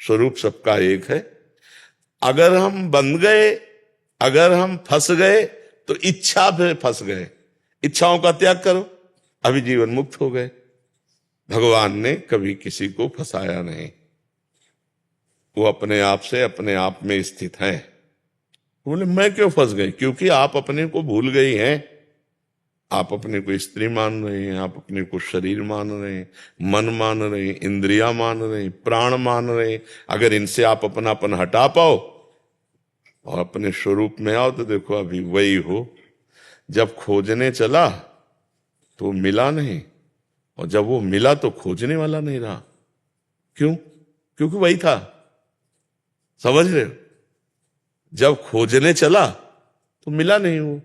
स्वरूप सबका एक है। अगर हम बंध गए, अगर हम फंस गए तो इच्छा पे फंस गए। इच्छाओं का त्याग करो, अभी जीवन मुक्त हो गए। भगवान ने कभी किसी को फंसाया नहीं, वो अपने आप से अपने आप में स्थित हैं। बोले मैं क्यों फंस गई? क्योंकि आप अपने को भूल गई हैं। आप अपने को स्त्री मान रहे हैं, आप अपने को शरीर मान रहे हैं, मन मान रहे हैं, इंद्रियां मान रहे हैं, प्राण मान रहे हैं। अगर इनसे आप अपनापन हटा पाओ और अपने स्वरूप में आओ तो देखो अभी वही हो। जब खोजने चला तो मिला नहीं, और जब वो मिला तो खोजने वाला नहीं रहा। क्यों? क्योंकि वही था। समझ रहे हो? जब खोजने चला तो मिला नहीं, वो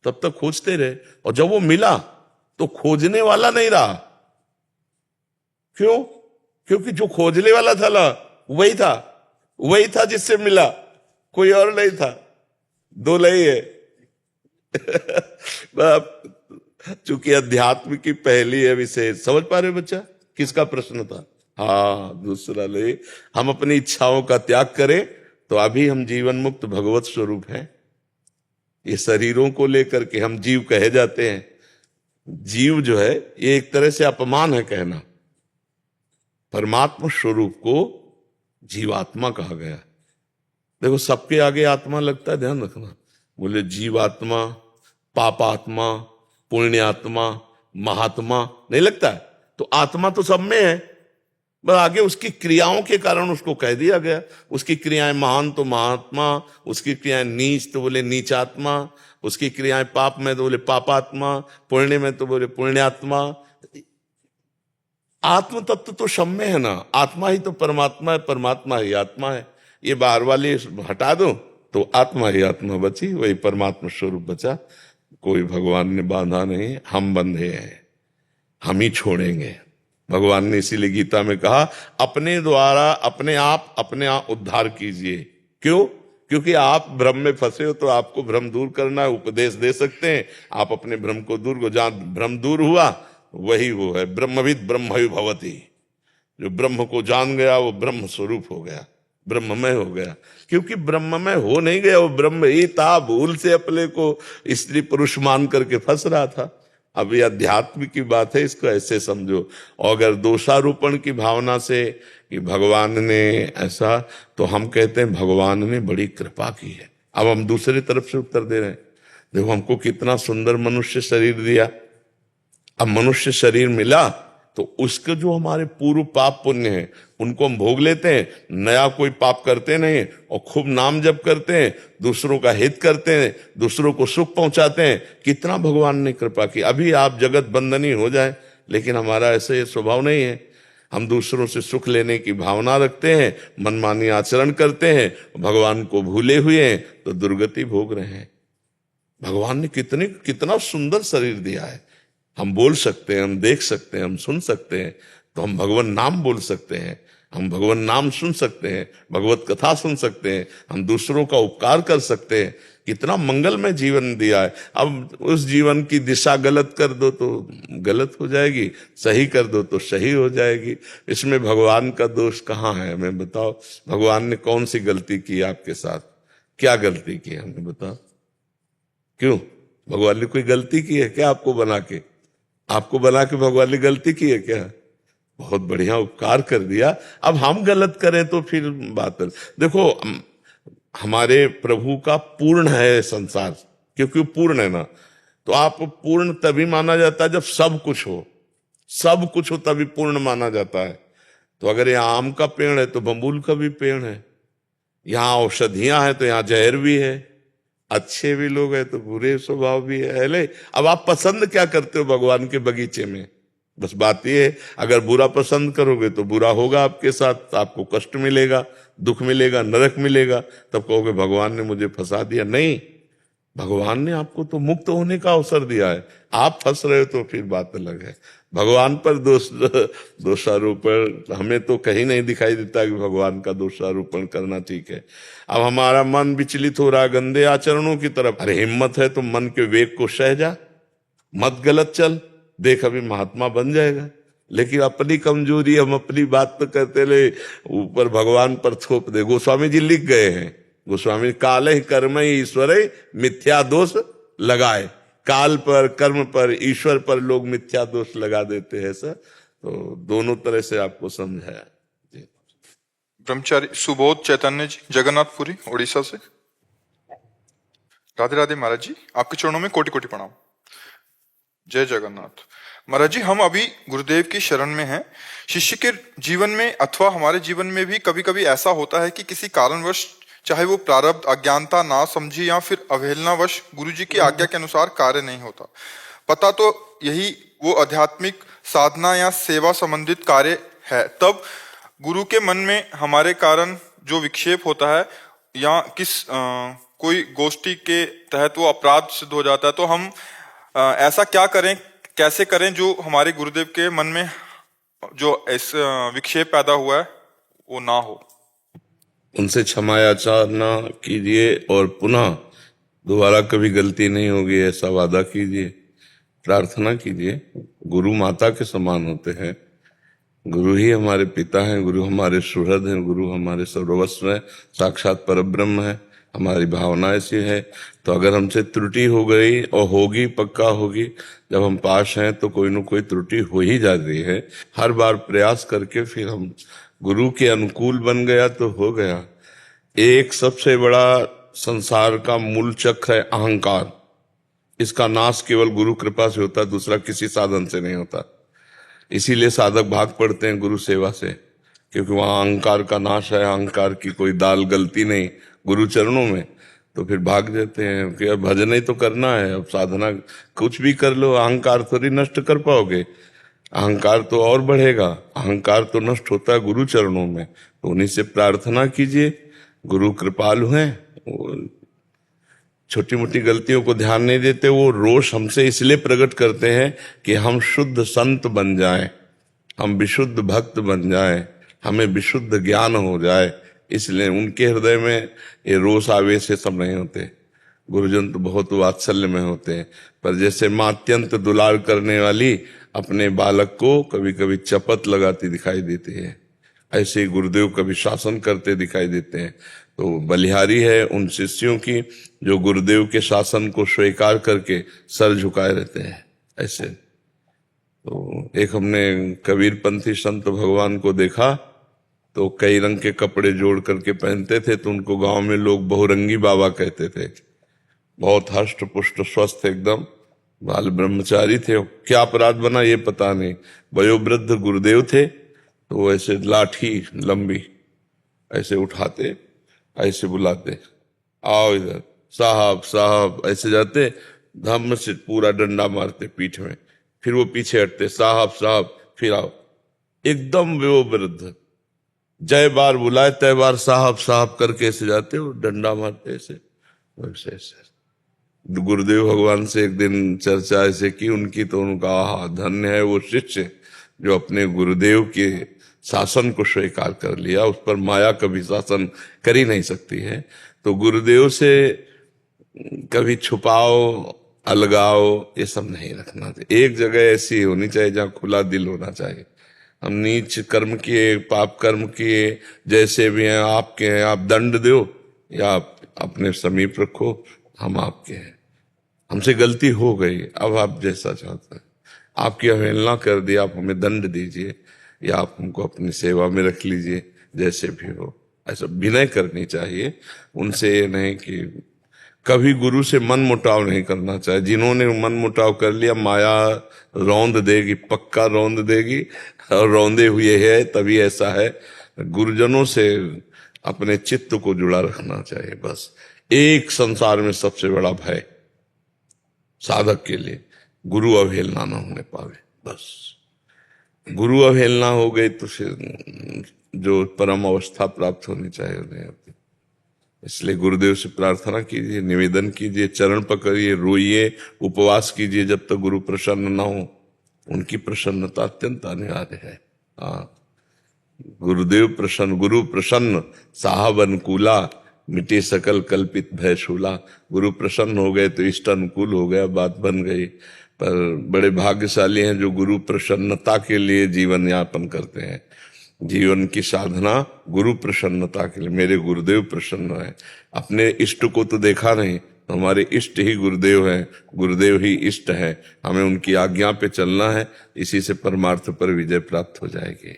तब तक खोजते रहे, और जब वो मिला तो खोजने वाला नहीं रहा। क्यों? क्योंकि जो खोजने वाला था ना वही था, वही था जिससे मिला, कोई और नहीं था। दो नहीं है। चूंकि अध्यात्म की पहली है विशेष। समझ पा रहे हो बच्चा? किसका प्रश्न था? हाँ, दूसरा ले। हम अपनी इच्छाओं का त्याग करें तो अभी हम जीवन मुक्त भगवत स्वरूप हैं। ये शरीरों को लेकर के हम जीव कहे जाते हैं। जीव जो है ये एक तरह से अपमान है कहना। परमात्मा स्वरूप को जीवात्मा कहा गया। देखो सबके आगे आत्मा लगता है, ध्यान रखना। बोले जीवात्मा, पापात्मा, पुण्यात्मा, महात्मा नहीं लगता है। तो आत्मा तो सब में है, बस आगे उसकी क्रियाओं के कारण उसको कह दिया गया। उसकी क्रियाएं महान तो महात्मा, उसकी क्रियाएं नीच तो बोले नीचात्मा, उसकी क्रियाएं पाप में तो बोले पापात्मा, पुण्य में तो बोले पुण्यात्मा। आत्म तत्व तो सब में है ना। आत्मा ही तो परमात्मा है, परमात्मा ही आत्मा है। ये बाहर वाले हटा दो तो आत्मा ही आत्मा बची, वही परमात्मा स्वरूप बचा। कोई भगवान ने बांधा नहीं, हम बंधे हैं, हम ही छोड़ेंगे। भगवान ने इसीलिए गीता में कहा अपने द्वारा अपने आप उद्धार कीजिए। क्यों? क्योंकि आप भ्रम में फंसे हो, तो आपको भ्रम दूर करना है, उपदेश दे सकते हैं। आप अपने भ्रम को दूर को, जहां भ्रम दूर हुआ वही वो है ब्रह्मविद ब्रह्मयु भवति। जो ब्रह्म को जान गया वो ब्रह्म स्वरूप हो गया, ब्रह्ममय हो गया। क्योंकि ब्रह्ममय हो नहीं गया, वो ब्रह्म ही था। भूल से अपने को स्त्री पुरुष मान करके फंस रहा था। अब ये अध्यात्म की बात है, इसको ऐसे समझो। और अगर दोषारोपण की भावना से कि भगवान ने ऐसा, तो हम कहते हैं भगवान ने बड़ी कृपा की है। अब हम दूसरी तरफ से उत्तर दे रहे हैं। देखो हमको कितना सुंदर मनुष्य शरीर दिया। अब मनुष्य शरीर मिला तो उसके जो हमारे पूर्व पाप पुण्य हैं उनको हम भोग लेते हैं, नया कोई पाप करते नहीं, और खूब नाम जप करते हैं, दूसरों का हित करते हैं, दूसरों को सुख पहुंचाते हैं। कितना भगवान ने कृपा की। अभी आप जगत बंधनी हो जाए, लेकिन हमारा ऐसे स्वभाव नहीं है। हम दूसरों से सुख लेने की भावना रखते हैं, मनमानी आचरण करते हैं, भगवान को भूले हुए हैं, तो दुर्गति भोग रहे हैं। भगवान ने कितना सुंदर शरीर दिया है। हम बोल सकते हैं, हम देख सकते हैं, हम सुन सकते हैं, तो हम भगवान नाम बोल सकते हैं, हम भगवान नाम सुन सकते हैं, भगवत कथा सुन सकते हैं, हम दूसरों का उपकार कर सकते हैं। कितना मंगलमय जीवन दिया है। अब उस जीवन की दिशा गलत कर दो तो गलत हो जाएगी, सही कर दो तो सही हो जाएगी। इसमें भगवान का दोष कहाँ है? हमें बताओ, भगवान ने कौन सी गलती की आपके साथ? क्या गलती की हमें बताओ? क्यों? भगवान ने कोई गलती की है क्या आपको बना के? आपको बना के भगवान ने गलती की है क्या? बहुत बढ़िया उपकार कर दिया। अब हम गलत करें तो फिर बात है। देखो हमारे प्रभु का पूर्ण है संसार, क्योंकि वो पूर्ण है ना। तो आप पूर्ण तभी माना जाता है जब सब कुछ हो, सब कुछ हो तभी पूर्ण माना जाता है। तो अगर यहाँ आम का पेड़ है तो बबूल का भी पेड़ है, यहाँ औषधियां हैं तो यहाँ जहर भी है, अच्छे भी लोग हैं तो बुरे स्वभाव भी है। ले अब आप पसंद क्या करते हो भगवान के बगीचे में? बस बात ये है, अगर बुरा पसंद करोगे तो बुरा होगा आपके साथ, आपको कष्ट मिलेगा, दुख मिलेगा, नरक मिलेगा। तब कहोगे भगवान ने मुझे फंसा दिया। नहीं, भगवान ने आपको तो मुक्त होने का अवसर दिया है। आप फंस रहे हो तो फिर बात अलग है। भगवान पर दोषारोपण हमें तो कहीं नहीं दिखाई देता कि भगवान का दोषारोपण करना ठीक है। अब हमारा मन विचलित हो रहा है गंदे आचरणों की तरफ। अरे हिम्मत है तो मन के वेग को सह जा, मत गलत चल, देख अभी महात्मा बन जाएगा। लेकिन अपनी कमजोरी हम अपनी बात तो करते ले ऊपर भगवान पर थोप दे। गोस्वामी जी लिख गए हैं, गोस्वामी काल ही कर्म ही ईश्वर मिथ्या दोष लगाए। काल पर, कर्म पर, ईश्वर पर लोग मिथ्या दोष लगा देते हैं सर। तो दोनों तरह से आपको समझाया जी। ब्रह्मचारी सुबोध चैतन्य जी, जगन्नाथपुरी, उड़ीसा से। राधे राधे महाराज जी, आपके चरणों में कोटि कोटि प्रणाम। जय जगन्नाथ। महाराज जी, हम अभी गुरुदेव की शरण में हैं। शिष्य के जीवन में अथवा हमारे जीवन में भी कभी कभी ऐसा होता है कि किसी कारणवश, चाहे वो प्रारब्ध, अज्ञानता, ना समझी या फिर अवहेलनावश, गुरु जी की आज्ञा के अनुसार कार्य नहीं होता। पता तो यही वो आध्यात्मिक साधना या सेवा संबंधित कार्य है, तब गुरु के मन में हमारे कारण जो विक्षेप होता है या कोई गोष्ठी के तहत वो अपराध सिद्ध हो जाता है, तो हम ऐसा क्या करें, कैसे करें जो हमारे गुरुदेव के मन में जो ऐसा विक्षेप पैदा हुआ है वो ना हो। उनसे क्षमायाचार ना कीजिए और पुनः दोबारा कभी गलती नहीं होगी ऐसा वादा कीजिए, प्रार्थना कीजिए। गुरु माता के समान होते हैं, गुरु ही हमारे पिता हैं, गुरु हमारे सुहृद हैं, गुरु हमारे सर्वस्व हैं, साक्षात परब्रह्म है। हमारी भावना ऐसी है। तो अगर हमसे त्रुटि हो गई, और होगी, पक्का होगी, जब हम पास हैं तो कोई न कोई त्रुटि हो ही जाती है। हर बार प्रयास करके फिर हम गुरु के अनुकूल बन गया तो हो गया। एक सबसे बड़ा संसार का मूल चक्र है अहंकार। इसका नाश केवल गुरु कृपा से होता है, दूसरा किसी साधन से नहीं होता। इसीलिए साधक भाग पड़ते हैं गुरु सेवा से, क्योंकि वहां अहंकार का नाश है, अहंकार की कोई दाल गलती नहीं गुरु चरणों में। तो फिर भाग जाते हैं कि अब भजन ही तो करना है, अब साधना कुछ भी कर लो, अहंकार थोड़ी नष्ट कर पाओगे। अहंकार तो और बढ़ेगा, अहंकार तो नष्ट होता है गुरु चरणों में। तो उन्हीं से प्रार्थना कीजिए, गुरु कृपालु हैं, छोटी मोटी गलतियों को ध्यान नहीं देते। वो रोष हमसे इसलिए प्रकट करते हैं कि हम शुद्ध संत बन जाएं, हम विशुद्ध भक्त बन जाएं, हमें विशुद्ध ज्ञान हो जाए। इसलिए उनके हृदय में ये रोष आवेश ये सब नहीं होते। गुरुजन तो बहुत वात्सल्य में होते हैं, पर जैसे माँ अत्यंत दुलार करने वाली अपने बालक को कभी कभी चपत लगाती दिखाई देती है, ऐसे ही गुरुदेव कभी शासन करते दिखाई देते हैं। तो बलिहारी है उन शिष्यों की जो गुरुदेव के शासन को स्वीकार करके सर झुकाए रहते हैं ऐसे। तो एक हमने कबीरपंथी संत भगवान को देखा, तो कई रंग के कपड़े जोड़ करके पहनते थे, तो उनको गांव में लोग बहुरंगी बाबा कहते थे। बहुत हष्ट पुष्ट स्वस्थ एकदम बाल ब्रह्मचारी थे। क्या अपराध बना ये पता नहीं। वयोवृद्ध गुरुदेव थे, तो ऐसे लाठी लंबी ऐसे उठाते, ऐसे बुलाते, आओ इधर साहब साहब, ऐसे जाते, धम्म से पूरा डंडा मारते पीठ में, फिर वो पीछे हटते, साहब साहब, फिर आओ। एकदम वयोवृद्ध, जय बार बुलाए तय बार साहब साहब करके ऐसे जाते, वो डंडा मारते ऐसे ऐसे। गुरुदेव भगवान से एक दिन चर्चा ऐसे की उनकी, तो उनका आहा धन्य है वो शिष्य जो अपने गुरुदेव के शासन को स्वीकार कर लिया। उस पर माया कभी शासन कर ही नहीं सकती है। तो गुरुदेव से कभी छुपाओ, अलगाओ, ये सब नहीं रखना चाहिए। एक जगह ऐसी होनी चाहिए जहाँ खुला दिल होना चाहिए। हम नीच कर्म किए, पाप कर्म किए, जैसे भी हैं आपके हैं, आप दंड दो या आप अपने समीप रखो, हम आपके हैं। हमसे गलती हो गई, अब आप जैसा चाहते हैं, आपकी अवहेलना कर दी, आप हमें दंड दीजिए या आप हमको अपनी सेवा में रख लीजिए, जैसे भी हो। ऐसा विनय करनी चाहिए उनसे। ये नहीं कि कभी गुरु से मन मुटाव नहीं करना चाहिए। जिन्होंने मन मुटाव कर लिया, माया रौंद देगी, पक्का रौंद देगी, और रौंदे हुए है तभी ऐसा है। गुरुजनों से अपने चित्त को जुड़ा रखना चाहिए। बस एक संसार में सबसे बड़ा भय साधक के लिए गुरु अवहेलना न होने पावे। बस गुरु अवहेलना हो गई तो फिर जो परम अवस्था प्राप्त होनी चाहिए नहीं होती। इसलिए गुरुदेव से प्रार्थना कीजिए, निवेदन कीजिए, चरण पकड़िए, रोइए, उपवास कीजिए जब तक गुरु प्रसन्न ना हो। उनकी प्रसन्नता अत्यंत अनिवार्य है। गुरुदेव प्रसन्न, गुरु प्रसन्न, साहब अनुकूला, मिटे सकल कल्पित भय शूला। गुरु प्रसन्न हो गए तो इष्ट अनुकूल हो गया, बात बन गई। पर बड़े भाग्यशाली हैं जो गुरु प्रसन्नता के लिए जीवन यापन करते हैं। जीवन की साधना गुरु प्रसन्नता के लिए। मेरे गुरुदेव प्रसन्न है। अपने इष्ट को तो देखा नहीं, हमारे इष्ट ही गुरुदेव हैं, गुरुदेव ही इष्ट है। हमें उनकी आज्ञा पे चलना है, इसी से परमार्थ पर विजय प्राप्त हो जाएगी।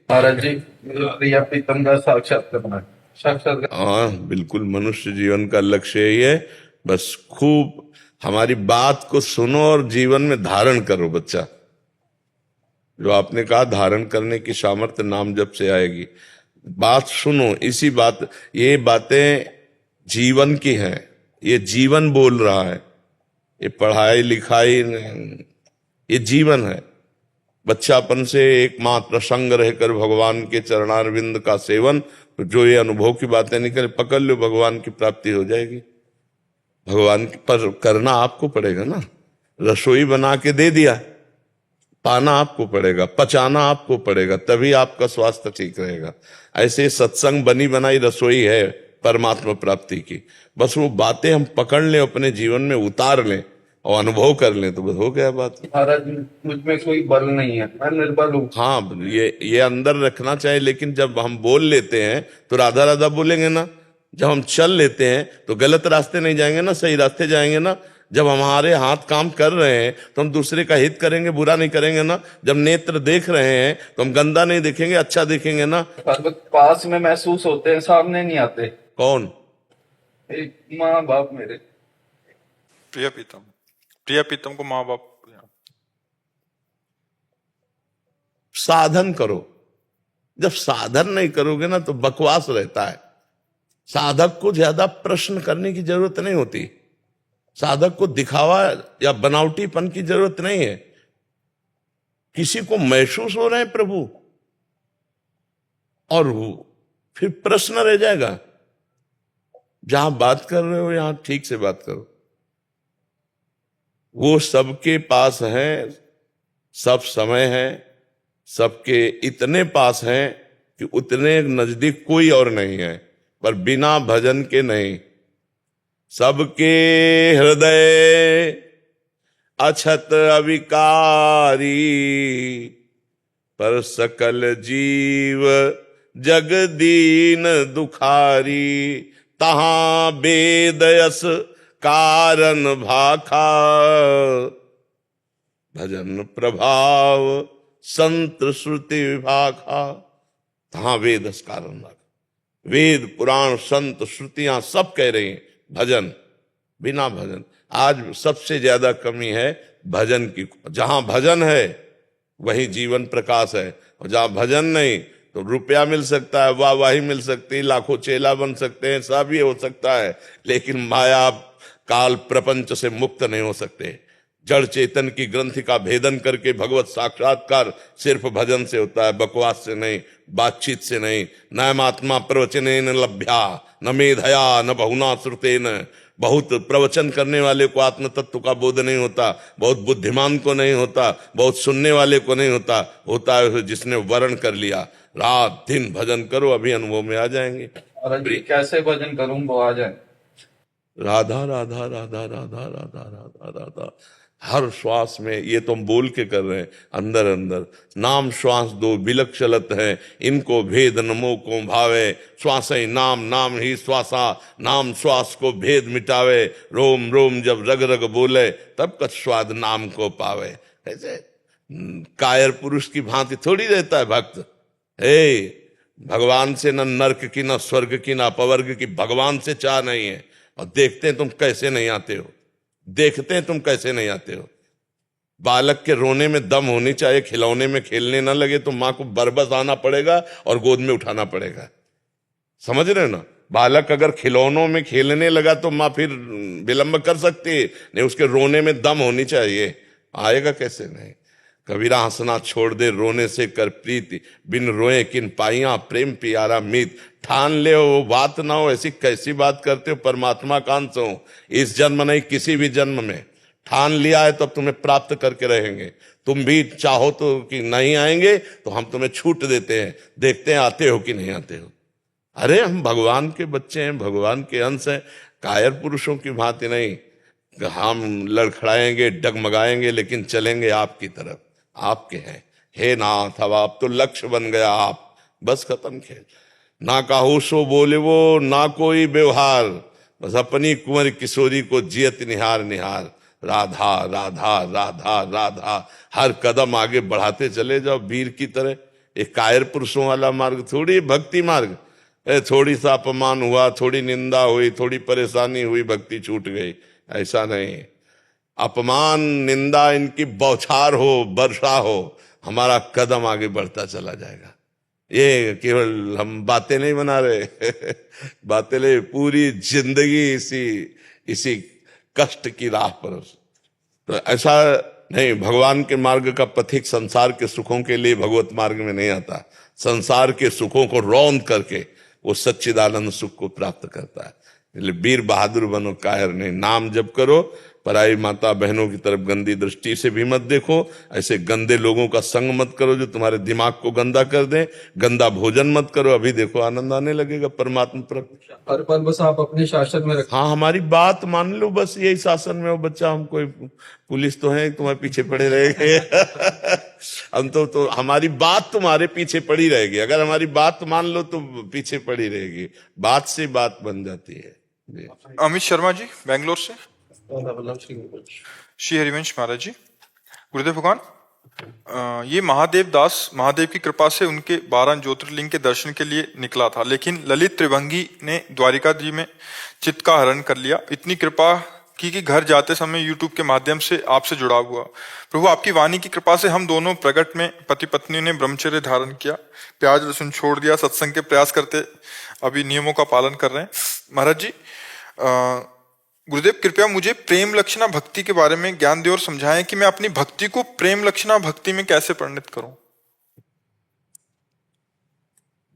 महाराज जी, मेरे प्रिय प्रीतम का साक्षात्कार। हाँ बिल्कुल, मनुष्य जीवन का लक्ष्य यही है। बस खूब हमारी बात को सुनो और जीवन में धारण करो। बच्चा, जो आपने कहा धारण करने की सामर्थ्य नाम जप से आएगी। बात सुनो, इसी बात, ये बातें जीवन की हैं, ये जीवन बोल रहा है, ये पढ़ाई लिखाई नहीं, ये जीवन है। बच्चापन से एकमात्र संग रहकर भगवान के चरणारविंद का सेवन, तो जो ये अनुभव की बातें निकले पकड़ लो, भगवान की प्राप्ति हो जाएगी। भगवान पर करना आपको पड़ेगा ना। रसोई बना के दे दिया, पाना आपको पड़ेगा, पचाना आपको पड़ेगा, तभी आपका स्वास्थ्य ठीक रहेगा। ऐसे सत्संग बनी बनाई रसोई है परमात्मा प्राप्ति की। बस वो बातें हम पकड़ लें, अपने जीवन में उतार लें और अनुभव कर लें, तो बस हो गया बात। महाराज, मुझ में कोई बल नहीं है, मैं निर्बल हूँ। हाँ, ये अंदर रखना चाहिए। लेकिन जब हम बोल लेते हैं तो राधा राधा बोलेंगे ना। जब हम चल लेते हैं तो गलत रास्ते नहीं जाएंगे ना, सही रास्ते जाएंगे ना। जब हमारे हाथ काम कर रहे हैं तो हम दूसरे का हित करेंगे, बुरा नहीं करेंगे ना। जब नेत्र देख रहे हैं तो हम गंदा नहीं देखेंगे, अच्छा देखेंगे ना। पास में महसूस होते हैं, सामने नहीं आते। कौन? माँ बाप मेरे। प्रिय प्रीतम को माँ बाप। साधन करो। जब साधन नहीं करोगे ना तो बकवास रहता है। साधक को ज्यादा प्रश्न करने की जरूरत नहीं होती। साधक को दिखावा या बनावटीपन की जरूरत नहीं है। किसी को महसूस हो रहे हैं प्रभु, और फिर प्रश्न रह जाएगा। जहां बात कर रहे हो यहां ठीक से बात करो। वो सबके पास है, सब समय है, सबके इतने पास है कि उतने नजदीक कोई और नहीं है, पर बिना भजन के नहीं। सबके हृदय अछत अविकारी, पर सकल जीव जग दीन दुखारी। तहां वेदयस कारण भाखा, भजन प्रभाव संत श्रुति विभाखा। तहां वेदस कारण भाखा। वेद पुराण संत श्रुतियां सब कह रही हैं भजन, बिना भजन। आज सबसे ज्यादा कमी है भजन की। जहां भजन है वहीं जीवन प्रकाश है, और जहां भजन नहीं तो रुपया मिल सकता है, वाहवाही मिल सकती है, लाखों चेला बन सकते हैं, सब ये हो सकता है, लेकिन माया काल प्रपंच से मुक्त नहीं हो सकते। जड़ चेतन की ग्रंथि का भेदन करके भगवत साक्षात्कार सिर्फ भजन से होता है, बकवास से नहीं, बातचीत से नहीं। नयमात्मा प्रवचनेन लभ्या न मेधया न बहुना श्रुतेन। बहुत प्रवचन करने वाले को आत्म तत्व का बोध नहीं होता, बहुत बुद्धिमान को नहीं होता, बहुत सुनने वाले को नहीं होता। होता है जिसने वर्ण कर लिया। रात दिन भजन करो, अभी अनुभव में आ जाएंगे। कैसे भजन करूं वो आ जाए? राधा राधा राधा राधा राधा राधा राधा, हर श्वास में। ये तो हम बोल के कर रहे हैं, अंदर अंदर। नाम श्वास दो बिलक चलत है, इनको भेद नमो को भावे। श्वास ही नाम, नाम ही श्वासा, नाम श्वास को भेद मिटावे। रोम रोम जब रग रग बोले, तब कछ स्वाद नाम को पावे। ऐसे कायर पुरुष की भांति थोड़ी रहता है भक्त। भगवान से न नर्क की, न स्वर्ग की, न अपवर्ग की, भगवान से चाह नहीं है। और देखते हैं तुम कैसे नहीं आते हो, देखते हैं तुम कैसे नहीं आते हो। बालक के रोने में दम होनी चाहिए, खिलौने में खेलने ना लगे तो मां को बरबस आना पड़ेगा और गोद में उठाना पड़ेगा। समझ रहे हो ना? बालक अगर खिलौनों में खेलने लगा तो मां फिर विलंब कर सकती है, नहीं उसके रोने में दम होनी चाहिए। आएगा कैसे नहीं? कबीरा हंसना छोड़ दे रोने से कर प्रीति, बिन रोए किन पाइया प्रेम प्यारा मीत। ठान ले वो बात ना हो, ऐसी कैसी बात करते हो? परमात्मा का अंश हो, इस जन्म नहीं किसी भी जन्म में। ठान लिया है तो अब तुम्हें प्राप्त करके रहेंगे। तुम भी चाहो तो कि नहीं आएंगे तो हम तुम्हें छूट देते हैं, देखते हैं आते हो कि नहीं आते हो। अरे हम भगवान के बच्चे हैं, भगवान के अंश हैं, कायर पुरुषों की भांति नहीं। हम लड़खड़ाएंगे, डगमगाएंगे, लेकिन चलेंगे आपकी तरफ। आपके हैं हे नाथ, अब आप तो लक्ष्य बन गया आप, बस खत्म खेल। ना काहू सो बोले वो, ना कोई व्यवहार, बस अपनी कुंवर किशोरी को जियत निहार निहार। राधा राधा राधा राधा, हर कदम आगे बढ़ाते चले जाओ वीर की तरह। एक कायर पुरुषों वाला मार्ग थोड़ी भक्ति मार्ग। थोड़ी सा अपमान हुआ, थोड़ी निंदा हुई, थोड़ी परेशानी हुई, भक्ति छूट गई, ऐसा नहीं। अपमान निंदा इनकी बौछार हो, वर्षा हो, हमारा कदम आगे बढ़ता चला जाएगा। ये केवल हम बातें नहीं बना रहे बातें नहीं, पूरी जिंदगी इसी कष्ट की राह पर। तो ऐसा नहीं, भगवान के मार्ग का पथिक संसार के सुखों के लिए भगवत मार्ग में नहीं आता, संसार के सुखों को रौंद करके वो सच्चिदानंद सुख को प्राप्त करता है। इसलिए वीर बहादुर बनो, कायर नहीं। नाम जप करो, पराई माता बहनों की तरफ गंदी दृष्टि से भी मत देखो, ऐसे गंदे लोगों का संग मत करो जो तुम्हारे दिमाग को गंदा कर दें। गंदा भोजन मत करो, अभी देखो आनंद आने लगेगा परमात्मा पर। हर पल बस आप अपने शासन में रखें। हाँ, हमारी बात मान लो, बस यही शासन में हो बच्चा। हम कोई पुलिस तो है तुम्हारे पीछे पड़े रहेंगे हम तो हमारी बात तुम्हारे पीछे पड़ी रहेगी। अगर हमारी बात मान लो तो पीछे पड़ी रहेगी, बात से बात बन जाती है जी। अमित शर्मा जी बेंगलोर से। श्री हरिवंश महाराज जी। गुरुदेव भगवान, ये महादेव दास महादेव की कृपा से उनके 12 ज्योतिर्लिंग के दर्शन के लिए निकला था, लेकिन ललित त्रिभंगी ने द्वारिका जी में चित्त का हरण कर लिया। इतनी कृपा की कि घर जाते समय यूट्यूब के माध्यम से आपसे जुड़ा हुआ। प्रभु, आपकी वाणी की कृपा से हम दोनों प्रगट में पति पत्नी ने ब्रह्मचर्य धारण किया, प्याज लहसुन छोड़ दिया, सत्संग के प्रयास करते अभी नियमों का पालन कर रहे हैं। महाराज जी, गुरुदेव कृपया मुझे प्रेम लक्षणा भक्ति के बारे में ज्ञान दें और समझाएं कि मैं अपनी भक्ति को प्रेम लक्षणा भक्ति में कैसे परिणत करूं।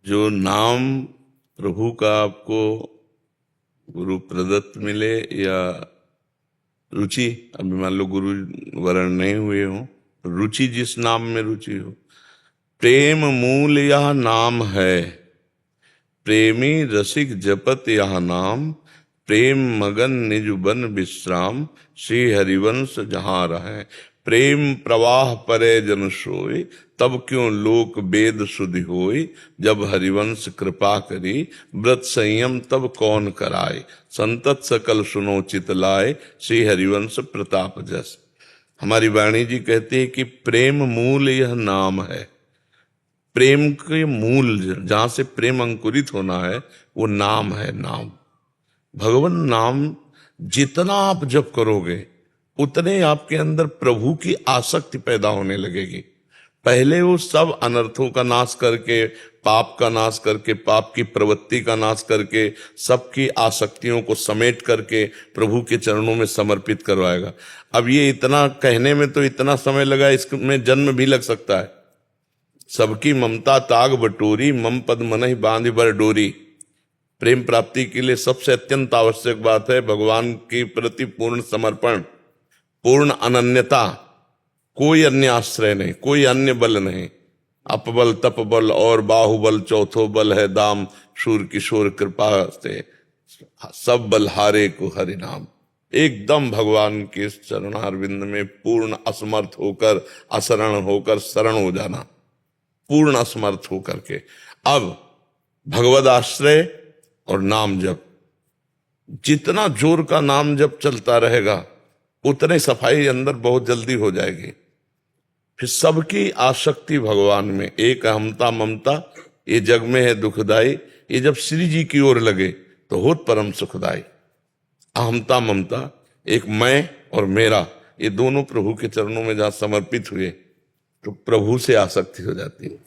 जो नाम प्रभु का आपको गुरु प्रदत्त मिले या रुचि, अभी मान लो गुरु वरण नहीं हुए हो, रुचि जिस नाम में रुचि हो, प्रेम मूल यह नाम है, प्रेमी रसिक जपत यह नाम, प्रेम मगन निज बन विश्राम, श्री हरिवंश जहां रहे। प्रेम प्रवाह परे जन सोई, तब क्यों लोक वेद सुधि होई, जब हरिवंश कृपा करी, व्रत संयम तब कौन कराए, संतत सकल सुनो चित लाए, श्री हरिवंश प्रताप जस। हमारी वाणी जी कहती है कि प्रेम मूल यह नाम है। प्रेम के मूल जहां से प्रेम अंकुरित होना है वो नाम है। नाम, भगवान नाम जितना आप जप करोगे उतने आपके अंदर प्रभु की आसक्ति पैदा होने लगेगी। पहले वो सब अनर्थों का नाश करके, पाप का नाश करके, पाप की प्रवृत्ति का नाश करके, सबकी आसक्तियों को समेट करके प्रभु के चरणों में समर्पित करवाएगा। अब ये इतना कहने में तो इतना समय लगा, इसमें जन्म भी लग सकता है। सबकी ममता ताग बटोरी, मम पद मनहि बांधि बर डोरी। प्रेम प्राप्ति के लिए सबसे अत्यंत आवश्यक बात है भगवान के प्रति पूर्ण समर्पण, पूर्ण अनन्यता। कोई अन्य आश्रय नहीं, कोई अन्य बल नहीं। अपबल तपबल और बाहुबल चौथो बल है दाम, शूर किशोर कृपा से सब बल हारे को हरि नाम। एकदम भगवान के चरणारविंद में पूर्ण असमर्थ होकर, असरण होकर शरण हो जाना, पूर्ण असमर्थ होकर के। अब भगवद आश्रय और नाम जप, जितना जोर का नाम जप चलता रहेगा उतने सफाई अंदर बहुत जल्दी हो जाएगी। फिर सबकी आसक्ति भगवान में, एक अहमता ममता ये जग में है दुखदाई, ये जब श्री जी की ओर लगे तो होत परम सुखदाई। अहमता ममता, एक मैं और मेरा, ये दोनों प्रभु के चरणों में जहां समर्पित हुए तो प्रभु से आसक्ति हो जाती है।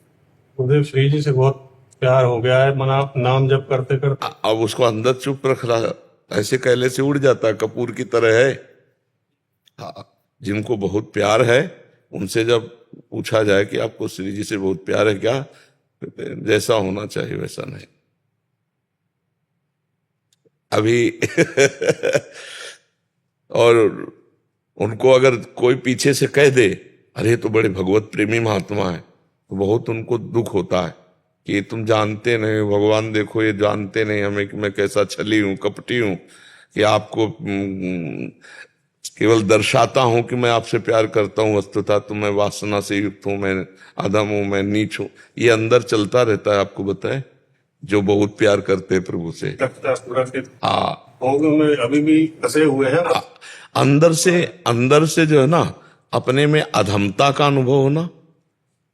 गुरुदेव श्री जी से बहुत प्यार हो गया है, मना नाम जप करते करते। अब उसको अंदर चुप रख रहा, ऐसे कहले से उड़ जाता, कपूर की तरह है। हाँ, जिनको बहुत प्यार है उनसे जब पूछा जाए कि आपको श्री जी से बहुत प्यार है क्या, जैसा होना चाहिए वैसा नहीं। अभी और उनको अगर कोई पीछे से कह दे अरे तो बड़े भगवत प्रेमी महात्मा है, तो बहुत उनको दुख होता है कि तुम जानते नहीं, भगवान देखो ये जानते नहीं हमें कि मैं कैसा छली हूं, कपटी हूं, कि आपको केवल दर्शाता हूं कि मैं आपसे प्यार करता हूं, वस्तुतः तो मैं वासना से युक्त हूं, मैं अधम हूं, मैं नीच हूं, ये अंदर चलता रहता है। आपको बताएं, जो बहुत प्यार करते हैं प्रभु से, लगता है पूरा कि हाँ, होंगे में अभी भी फंसे हुए हैं। अंदर से जो है ना, अपने में अधमता का अनुभव होना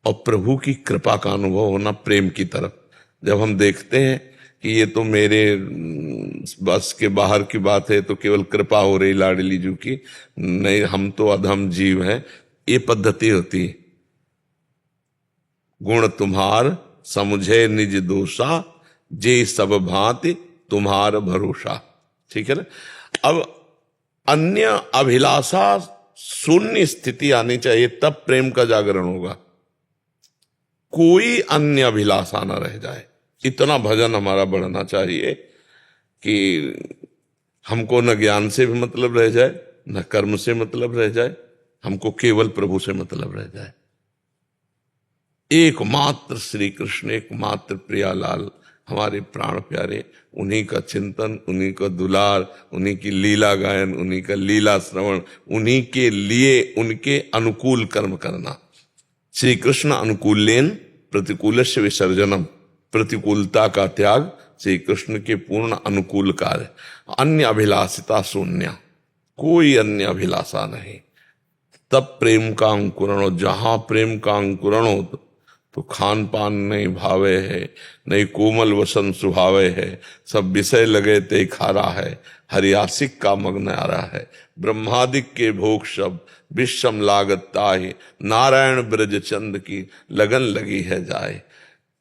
और प्रभु की कृपा का अनुभव होना प्रेम की तरफ। जब हम देखते हैं कि ये तो मेरे बस के बाहर की बात है, तो केवल कृपा हो रही लाडली जी की, नहीं हम तो अधम जीव हैं, ये पद्धति होती है। गुण तुम्हार समुझे निज दोषा, जे सब भांति तुम्हार भरोसा। ठीक है ना। अब अन्य अभिलाषा शून्य स्थिति आनी चाहिए, तब प्रेम का जागरण होगा। कोई अन्य अभिलाषा ना रह जाए, इतना भजन हमारा बढ़ना चाहिए कि हमको न ज्ञान से भी मतलब रह जाए, न कर्म से मतलब रह जाए, हमको केवल प्रभु से मतलब रह जाए। एकमात्र श्री कृष्ण, एकमात्र प्रियालाल, हमारे प्राण प्यारे, उन्हीं का चिंतन, उन्हीं का दुलार, उन्हीं की लीला गायन, उन्हीं का लीला श्रवण, उन्हीं के लिए उनके अनुकूल कर्म करना। श्री कृष्ण अनुकूलेन प्रतिकूलस्य विसर्जनम, प्रतिकूलता का त्याग श्री कृष्ण के पूर्ण अनुकूल कार्य। अन्य अभिलाषिता शून्य, कोई अन्य अभिलाषा नहीं, तब प्रेम का अंकुरण हो। जहां प्रेम का अंकुरण हो तो खान पान नहीं भावे है, नहीं कोमल वसन सुहावे है, सब विषय लगे ते खारा है, हरियासिक का मग्न आ रहा है, ब्रह्मादिक के भोग शब्द विषम लागत ताहि, नारायण ब्रज चंद की लगन लगी है जाए।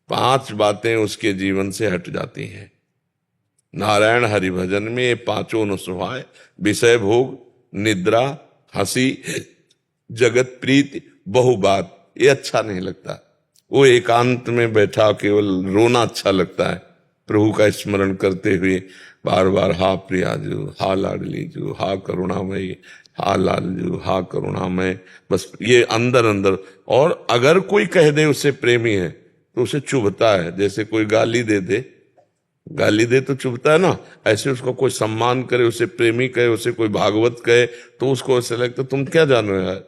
5 बातें उसके जीवन से हट जाती हैं। नारायण हरि भजन में ये 5 न सुहाए, विषय भोग, निद्रा, हंसी, जगत प्रीति, बहु बात, ये अच्छा नहीं लगता। वो एकांत में बैठा केवल रोना अच्छा लगता है, प्रभु का स्मरण करते हुए बार बार, हा प्रियाजू, हा लाडली जू, हा करुणामयी, हा लालजू, हा करुणामय, बस ये अंदर अंदर। और अगर कोई कह दे उससे प्रेमी है तो उसे चुभता है, जैसे कोई गाली दे तो चुभता है ना, ऐसे उसको कोई सम्मान करे, उसे प्रेमी कहे, उसे कोई भागवत कहे, तो उसको ऐसा लगता तुम क्या जानो यार,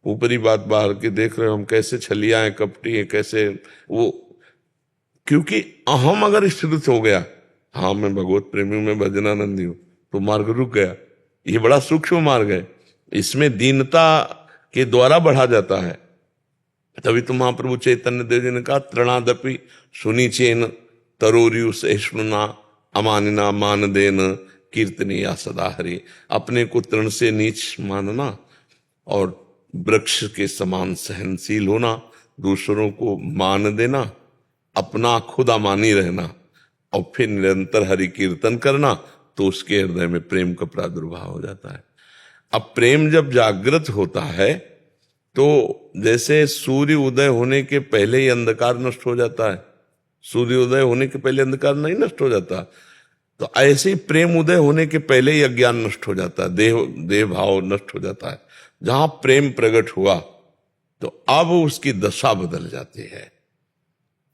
ऊपरी बात बाहर की देख रहे हो, हम कैसे छलिया हैं, कपटी हैं, कैसे वो। क्योंकि अहम अगर स्थित हो गया, हाँ मैं भगवत प्रेमी हूं, मैं भजनानंदी हूं, तो मार्ग रुक गया। ये बड़ा सूक्ष्म मार्ग है, इसमें दीनता के द्वारा बढ़ा जाता है। तभी तो महाप्रभु चैतन्य देव जी ने कहा, तृणादपि सुनी चेन तरोरियु सहिष्णुना अमानिना मान देन कीर्तनीया सदा हरि। अपने को तृण से नीच मानना और वृक्ष के समान सहनशील होना, दूसरों को मान देना, अपना खुद अमानी रहना, और फिर निरंतर हरि कीर्तन करना, तो उसके हृदय में प्रेम का प्रादुर्भाव हो जाता है। अब प्रेम जब जागृत होता है तो जैसे सूर्य उदय होने के पहले ही अंधकार नष्ट हो जाता है, सूर्य उदय होने के पहले अंधकार नहीं नष्ट हो जाता, तो ऐसे ही प्रेम उदय होने के पहले ही अज्ञान नष्ट हो जाता है, देह भाव नष्ट हो जाता है। जहां प्रेम प्रकट हुआ तो अब उसकी दशा बदल जाती है।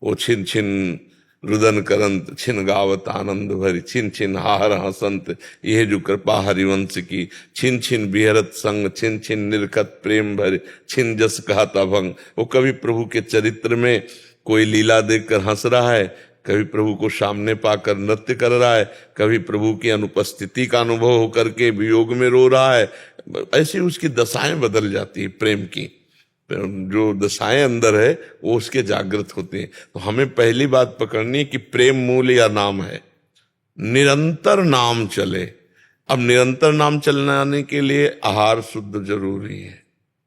वो छिन छिन रुदन करंत, छिन गावत आनंद भरी, छिन छिन हाहर हसंत, यह जो कृपा हरिवंश की, छिन छिन बिहरत संग, छिन छिन निरखत प्रेम भरे, छिन जस कहता भंग। वो कभी प्रभु के चरित्र में कोई लीला देखकर हंस रहा है, कभी प्रभु को सामने पाकर नृत्य कर रहा है, कभी प्रभु की अनुपस्थिति का अनुभव होकर के वियोग में रो रहा है। ऐसी उसकी दशाएं बदल जाती है, प्रेम की जो दशाएं अंदर है वो उसके जागृत होते हैं। तो हमें पहली बात पकड़नी है कि प्रेम मूल या नाम है, निरंतर नाम चले। अब निरंतर नाम चलाने के लिए आहार शुद्ध जरूरी है,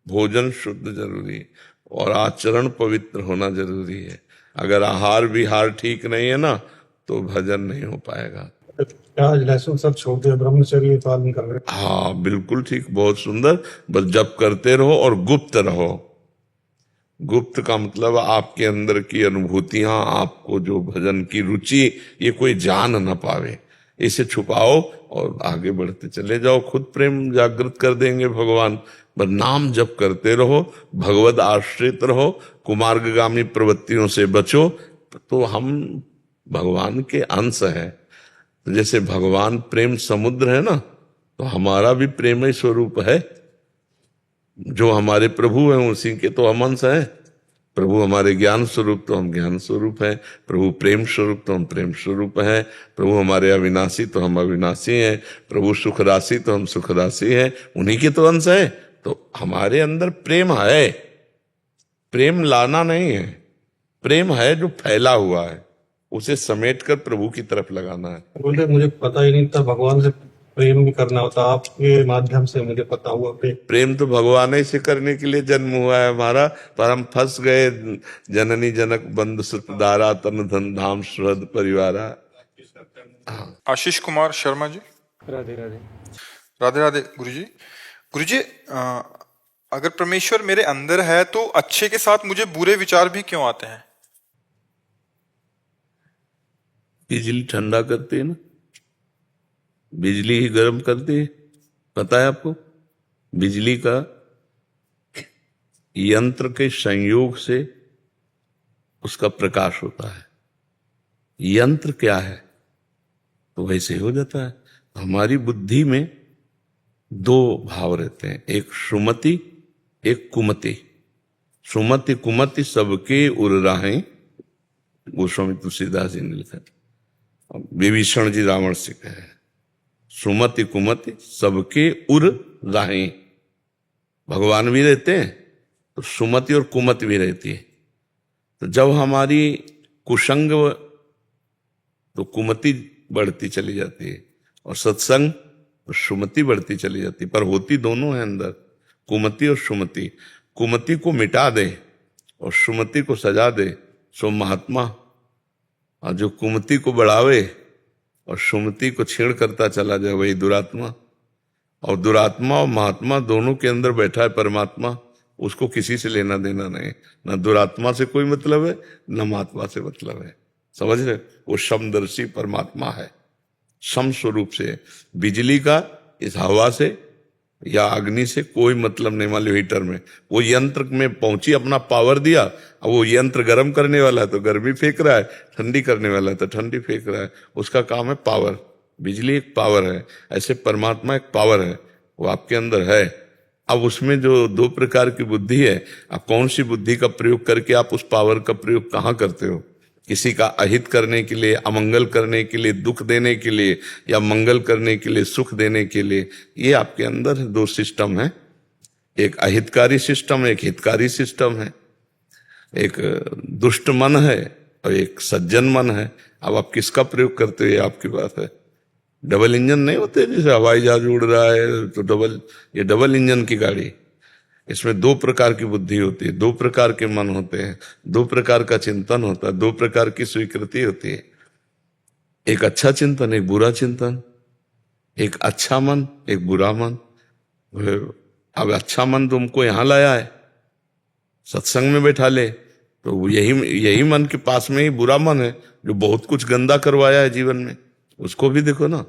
भोजन शुद्ध जरूरी है, और आचरण पवित्र होना जरूरी है। अगर आहार विहार ठीक नहीं है ना तो भजन नहीं हो पाएगा। प्याज लहसुन सब छोड़ दिया, ब्रह्मचर्य पालन कर रहे। हाँ बिल्कुल ठीक, बहुत सुंदर। बस जप करते रहो और गुप्त रहो। गुप्त का मतलब आपके अंदर की अनुभूतियां, आपको जो भजन की रुचि, ये कोई जान ना पावे, इसे छुपाओ और आगे बढ़ते चले जाओ। खुद प्रेम जागृत कर देंगे भगवान। बस नाम जप करते रहो, भगवद आश्रित रहो, कुमार्गगामी प्रवृत्तियों से बचो, तो हम भगवान के अंश हैं। जैसे भगवान प्रेम समुद्र है ना, तो हमारा भी प्रेमय स्वरूप है। जो हमारे प्रभु हैं उसी के तो हम अंश हैं। प्रभु हमारे ज्ञान स्वरूप तो हम ज्ञान स्वरूप हैं, प्रभु प्रेम स्वरूप तो हम प्रेम स्वरूप हैं, प्रभु हमारे अविनाशी तो हम अविनाशी हैं, प्रभु सुख राशि तो हम सुख राशि हैं, उन्हीं के तो अंश है। तो हमारे अंदर प्रेम है, प्रेम लाना नहीं है, प्रेम है जो फैला हुआ है, उसे समेटकर प्रभु की तरफ लगाना है। बोले मुझे पता ही नहीं था भगवान से प्रेम भी करना होता, आपके माध्यम से मुझे पता हुआ प्रेम। प्रेम तो भगवान ही से करने के लिए जन्म हुआ है हमारा, पर हम फंस गए। जननी जनक बंधु सुत दारा तन धन धाम सुहृद परिवारा। आशीष कुमार शर्मा जी। राधे राधे। राधे राधे गुरुजी। गुरुजी, अगर परमेश्वर मेरे अंदर है तो अच्छे के साथ मुझे बुरे विचार भी क्यों आते हैं? बिजली ठंडा करती है ना, बिजली ही गर्म करती है, पता है आपको? बिजली का यंत्र के संयोग से उसका प्रकाश होता है। यंत्र क्या है तो वैसे हो जाता है। हमारी बुद्धि में दो भाव रहते हैं, एक सुमति एक कुमति। सुमति कुमति सबके उर राहें, गोस्वामी तुलसीदास जी ने लिखा। विभीषण जी रावण से कहे, सुमति कुमति सबके उर राहें। भगवान भी रहते हैं तो सुमति और कुमति भी रहती है। तो जब हमारी कुसंग तो कुमति बढ़ती चली जाती है, और सत्संग तो सुमति बढ़ती चली जाती है, पर होती दोनों है अंदर, कुमति और सुमति। कुमति को मिटा दे और सुमति को सजा दे सो महात्मा, और जो कुमति को बढ़ावे और सुमति को छेड़ करता चला जाए वही दुरात्मा। और दुरात्मा और महात्मा दोनों के अंदर बैठा है परमात्मा, उसको किसी से लेना देना नहीं। न दुरात्मा से कोई मतलब है न महात्मा से मतलब है, समझ रहे? वो समदर्शी परमात्मा है, सम स्वरूप से। बिजली का इस हवा से या अग्नि से कोई मतलब नहीं। मान लो हीटर में वो यंत्र में पहुंची, अपना पावर दिया, अब वो यंत्र गर्म करने वाला है तो गर्मी फेंक रहा है, ठंडी करने वाला है तो ठंडी फेंक रहा है, उसका काम है पावर। बिजली एक पावर है, ऐसे परमात्मा एक पावर है, वो आपके अंदर है। अब उसमें जो दो प्रकार की बुद्धि है, आप कौन सी बुद्धि का प्रयोग करके आप उस पावर का प्रयोग कहाँ करते हो? किसी का अहित करने के लिए, अमंगल करने के लिए, दुख देने के लिए, या मंगल करने के लिए, सुख देने के लिए। ये आपके अंदर दो सिस्टम है, एक अहितकारी सिस्टम, एक हितकारी सिस्टम है। एक दुष्ट मन है और एक सज्जन मन है। अब आप किसका प्रयोग करते हो ये आपकी बात है। डबल इंजन नहीं होते, जैसे हवाई जहाज उड़ रहा है तो ये डबल इंजन की गाड़ी, इसमें दो प्रकार की बुद्धि होती है, दो प्रकार के मन होते हैं, दो प्रकार का चिंतन होता है, दो प्रकार की स्वीकृति होती है। एक अच्छा चिंतन, एक बुरा चिंतन, एक अच्छा मन, एक बुरा मन। अब अच्छा मन तुमको यहां लाया है, सत्संग में बैठा ले, तो यही मन के पास में ही बुरा मन है जो बहुत कुछ गंदा करवाया है जीवन में, उसको भी देखो ना।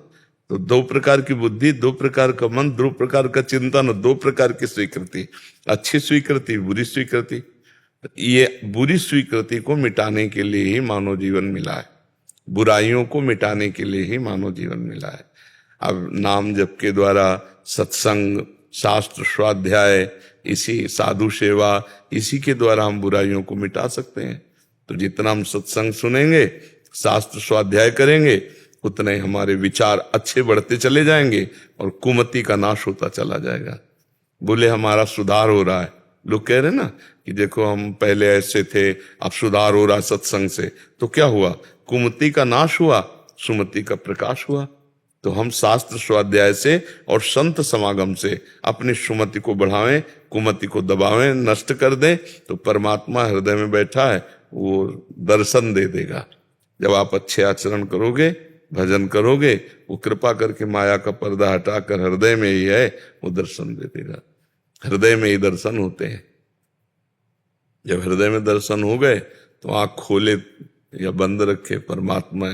तो दो प्रकार की बुद्धि, दो प्रकार का मन, दो प्रकार का चिंतन और दो प्रकार की स्वीकृति, अच्छी स्वीकृति, बुरी स्वीकृति। ये बुरी स्वीकृति को मिटाने के लिए ही मानव जीवन मिला है, बुराइयों को मिटाने के लिए ही मानव जीवन मिला है। अब नाम जप के द्वारा, सत्संग, शास्त्र स्वाध्याय, इसी साधु सेवा, इसी के द्वारा हम बुराइयों को मिटा सकते हैं। तो जितना हम सत्संग सुनेंगे, शास्त्र स्वाध्याय करेंगे, उतने ही हमारे विचार अच्छे बढ़ते चले जाएंगे और कुमति का नाश होता चला जाएगा। बोले हमारा सुधार हो रहा है, लोग कह रहे ना कि देखो हम पहले ऐसे थे, अब सुधार हो रहा सत्संग से, तो क्या हुआ? कुमति का नाश हुआ, सुमति का प्रकाश हुआ। तो हम शास्त्र स्वाध्याय से और संत समागम से अपनी सुमति को बढ़ावें, कुमति को दबावें, नष्ट कर दें, तो परमात्मा हृदय में बैठा है, वो दर्शन दे देगा। जब आप अच्छे आचरण करोगे, भजन करोगे, वो कृपा करके माया का पर्दा हटाकर हृदय में ही है, वो दर्शन दे देगा। हृदय में ही दर्शन होते हैं। जब हृदय में दर्शन हो गए तो आंख खोले या बंद रखे परमात्मा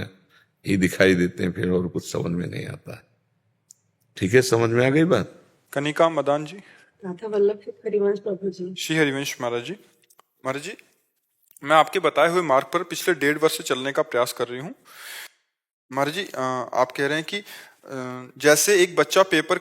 ही दिखाई देते हैं, फिर और कुछ समझ में नहीं आता है। ठीक है, समझ में आ गई बात? कनिका मदान जी। राधा वल्लभ हरिवंश प्रभु जी। श्री हरिवंश महाराज जी। महाराज जी, मैं आपके बताए हुए मार्ग पर पिछले 1.5 वर्ष से चलने का प्रयास कर रही हूँ। महाराज जी, आप कह रहे हैं कि जैसे एक बच्चा पेपर